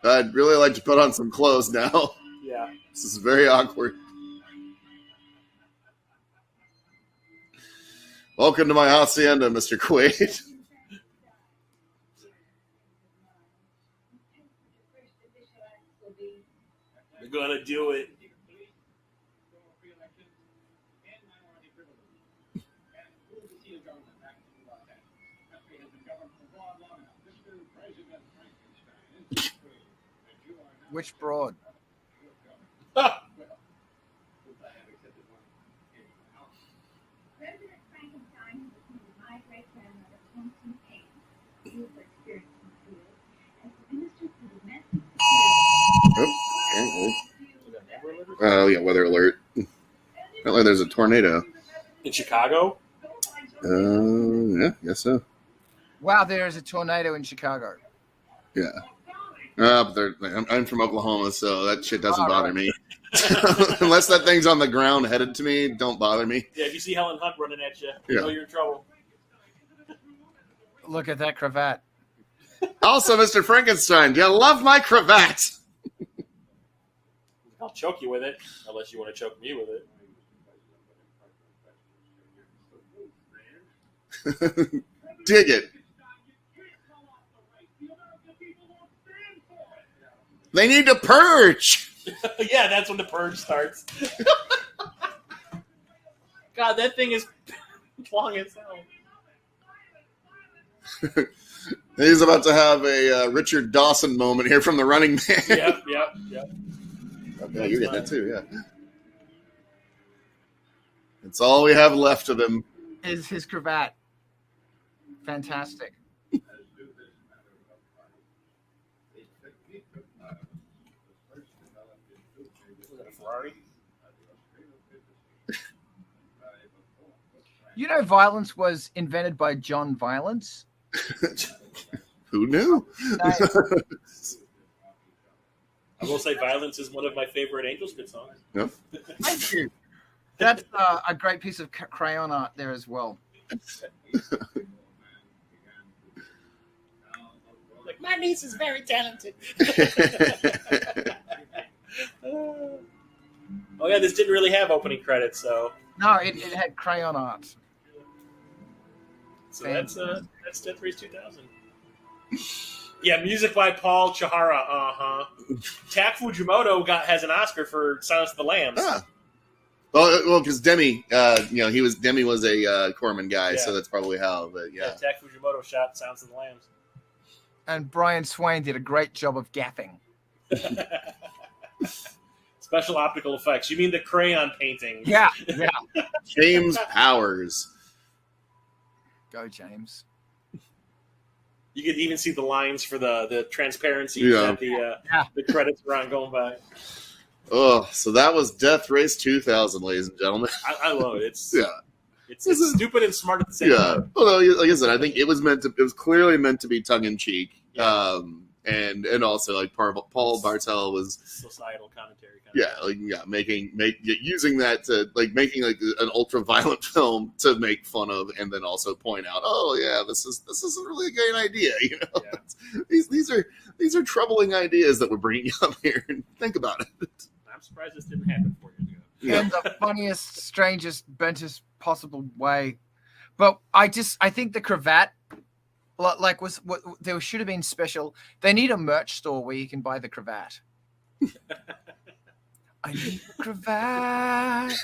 Speaker 1: I'd really like to put on some clothes now.
Speaker 2: Yeah.
Speaker 1: This is very awkward. Welcome to my hacienda, Mr. Quaid.
Speaker 2: We're gonna do it.
Speaker 3: Which broad?
Speaker 2: Ah.
Speaker 6: President Frankenstein was my great-grandmother, Thompson Paine. He was experienced in the field as the minister for domestic.
Speaker 1: Oh, yeah, weather alert. Apparently there's a tornado.
Speaker 2: In Chicago?
Speaker 1: Yeah, guess so.
Speaker 3: Wow, there is a tornado in Chicago.
Speaker 1: Yeah. But I'm from Oklahoma, so that shit doesn't bother me. Unless that thing's on the ground headed to me, don't bother me.
Speaker 2: Yeah, if you see Helen Hunt running at you, you know you're in trouble.
Speaker 3: Look at that cravat.
Speaker 1: Also, Mr. Frankenstein, do you love my cravat?
Speaker 2: I'll choke you with it, unless you want to choke me with it.
Speaker 1: Dig it. They need to purge.
Speaker 2: Yeah, that's when the purge starts. God, that thing is long as hell.
Speaker 1: He's about to have a Richard Dawson moment here from The Running Man.
Speaker 2: Yep.
Speaker 1: Okay, you get that too, yeah. It's all we have left of him.
Speaker 3: Is his cravat. Fantastic. You know, violence was invented by John Violence.
Speaker 1: Who knew?
Speaker 2: I will say Violence is one of my favorite Angelspit songs.
Speaker 1: Yep.
Speaker 3: Thank you. That's a great piece of crayon art there as well.
Speaker 5: Like, my niece is very talented.
Speaker 2: Oh yeah, this didn't really have opening credits, so.
Speaker 3: No, it had crayon art.
Speaker 2: So that's Death Race 2000. Yeah, music by Paul Chihara. Tak Fujimoto has an Oscar for Silence of the Lambs.
Speaker 1: Ah. Well, because Demi, Demi was a Corman guy, so that's probably how. But yeah,
Speaker 2: Tak Fujimoto shot Silence of the Lambs.
Speaker 3: And Brian Swain did a great job of gaffing.
Speaker 2: Special optical effects. You mean the crayon painting?
Speaker 3: Yeah.
Speaker 1: James Powers.
Speaker 3: Go, James.
Speaker 2: You could even see the lines for the transparency that the credits were on going by.
Speaker 1: Oh, so that was Death Race 2000, ladies and gentlemen.
Speaker 2: I love it. It's
Speaker 1: It's
Speaker 2: stupid and smart at the same time.
Speaker 1: Well, like I said, I think it was clearly meant to be tongue in cheek.
Speaker 2: Yeah.
Speaker 1: And also like Paul Bartel was
Speaker 2: societal commentary.
Speaker 1: Using that to making an ultra violent film to make fun of, and then also point out, oh yeah, this isn't really a great idea. These are troubling ideas that we're bringing up here. And think about it.
Speaker 2: I'm surprised this didn't happen 4 years ago.
Speaker 3: Yeah. In the funniest, strangest, bentest possible way. But I think the cravat. Was what there should have been special. They need a merch store where you can buy the cravat. I need the cravat.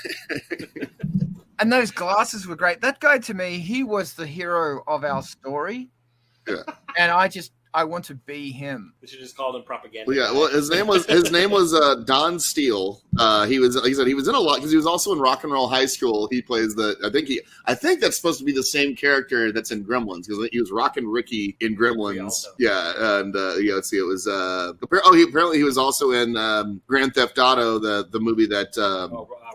Speaker 3: And those glasses were great. That guy, to me, he was the hero of our story.
Speaker 1: Yeah.
Speaker 3: And I want to be him.
Speaker 2: We should just call him propaganda.
Speaker 1: Well, yeah, well, his name was Don Steele. He was, like I said, he was in a lot because he was also in Rock and Roll High School. He plays I think that's supposed to be the same character that's in Gremlins because he was Rockin' Ricky in Gremlins. Yeah, and let's see, it was apparently he was also in Grand Theft Auto, the movie that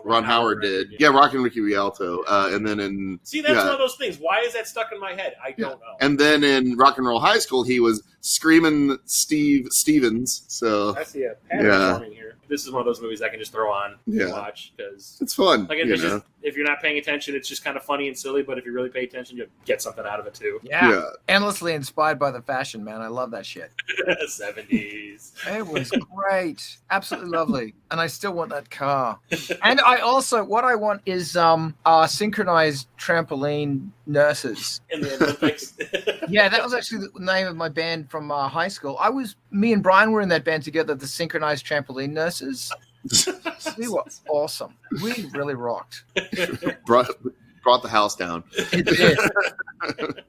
Speaker 1: Ron Howard did. Yeah, Rockin' Ricky Rialto, and then
Speaker 2: that's one of those things. Why is that stuck in my head? I don't know.
Speaker 1: And then in Rock and Roll High School, he was Screamin' Steve Stevens. So
Speaker 2: I see a pattern forming here. This is one of those movies I can just throw on and watch because
Speaker 1: it's fun.
Speaker 2: Like if you're not paying attention, it's just kind of funny and silly. But if you really pay attention, you'll get something out of it too.
Speaker 3: Yeah. Endlessly inspired by the fashion, man. I love that shit.
Speaker 2: 70s.
Speaker 3: It was great, absolutely lovely, and I still want that car. And I also, what I want is synchronized trampoline nurses
Speaker 2: in the Olympics.
Speaker 3: Yeah, that was actually the name of my band from high school. Me and Brian were in that band together, the Synchronized Trampoline Nurses. They were awesome. We really rocked.
Speaker 1: Brought the house down.
Speaker 3: It did.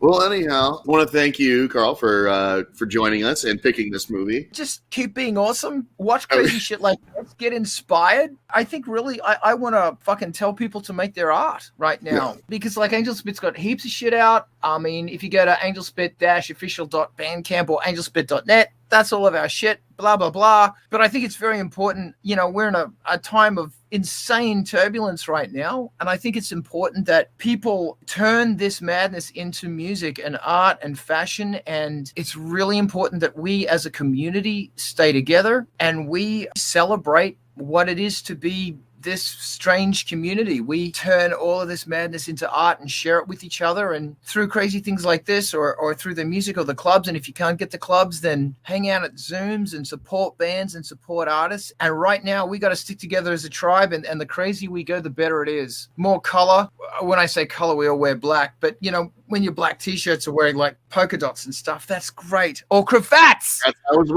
Speaker 1: Well, anyhow, I want to thank you, Carl, for joining us and picking this movie.
Speaker 3: Just keep being awesome. Watch crazy shit like this. Get inspired. I think really I want to fucking tell people to make their art right now. Because like Angelspit's got heaps of shit out. I mean, if you go to angelspit-official.bandcamp or angelspit.net, that's all of our shit, blah, blah, blah. But I think it's very important. You know, we're in a time of insane turbulence right now. And I think it's important that people turn this madness into music and art and fashion. And it's really important that we as a community stay together and we celebrate what it is to be this strange community. We turn all of this madness into art and share it with each other, and through crazy things like this or through the music or the clubs. And if you can't get the clubs, then hang out at Zooms and support bands and support artists. And right now we got to stick together as a tribe, and the crazier we go, the better it is. More color. When I say color, we all wear black, but you know, when your black t-shirts are wearing like polka dots and stuff, that's great. Or cravats.
Speaker 1: I was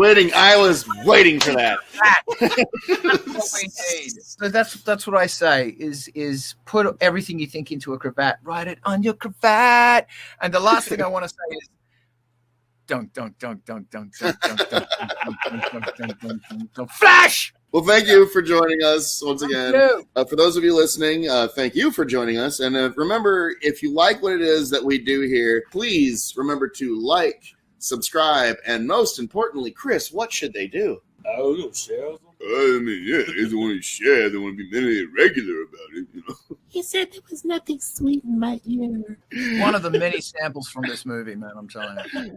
Speaker 1: waiting for that.
Speaker 3: That's what we need. So that's what I say is put everything you think into a cravat. Write it on your cravat. And the last thing I want to say is don't flash.
Speaker 1: Well, thank you for joining us once again. For those of you listening, thank you for joining us. And remember, if you like what it is that we do here, please remember to like, subscribe, and most importantly, Chris, what should they do?
Speaker 2: Share.
Speaker 1: I mean, yeah, they don't want to share. They want to be mentally irregular about it, you know.
Speaker 5: He said there was nothing sweet in my ear.
Speaker 3: One of the many samples from this movie, man, I'm telling you.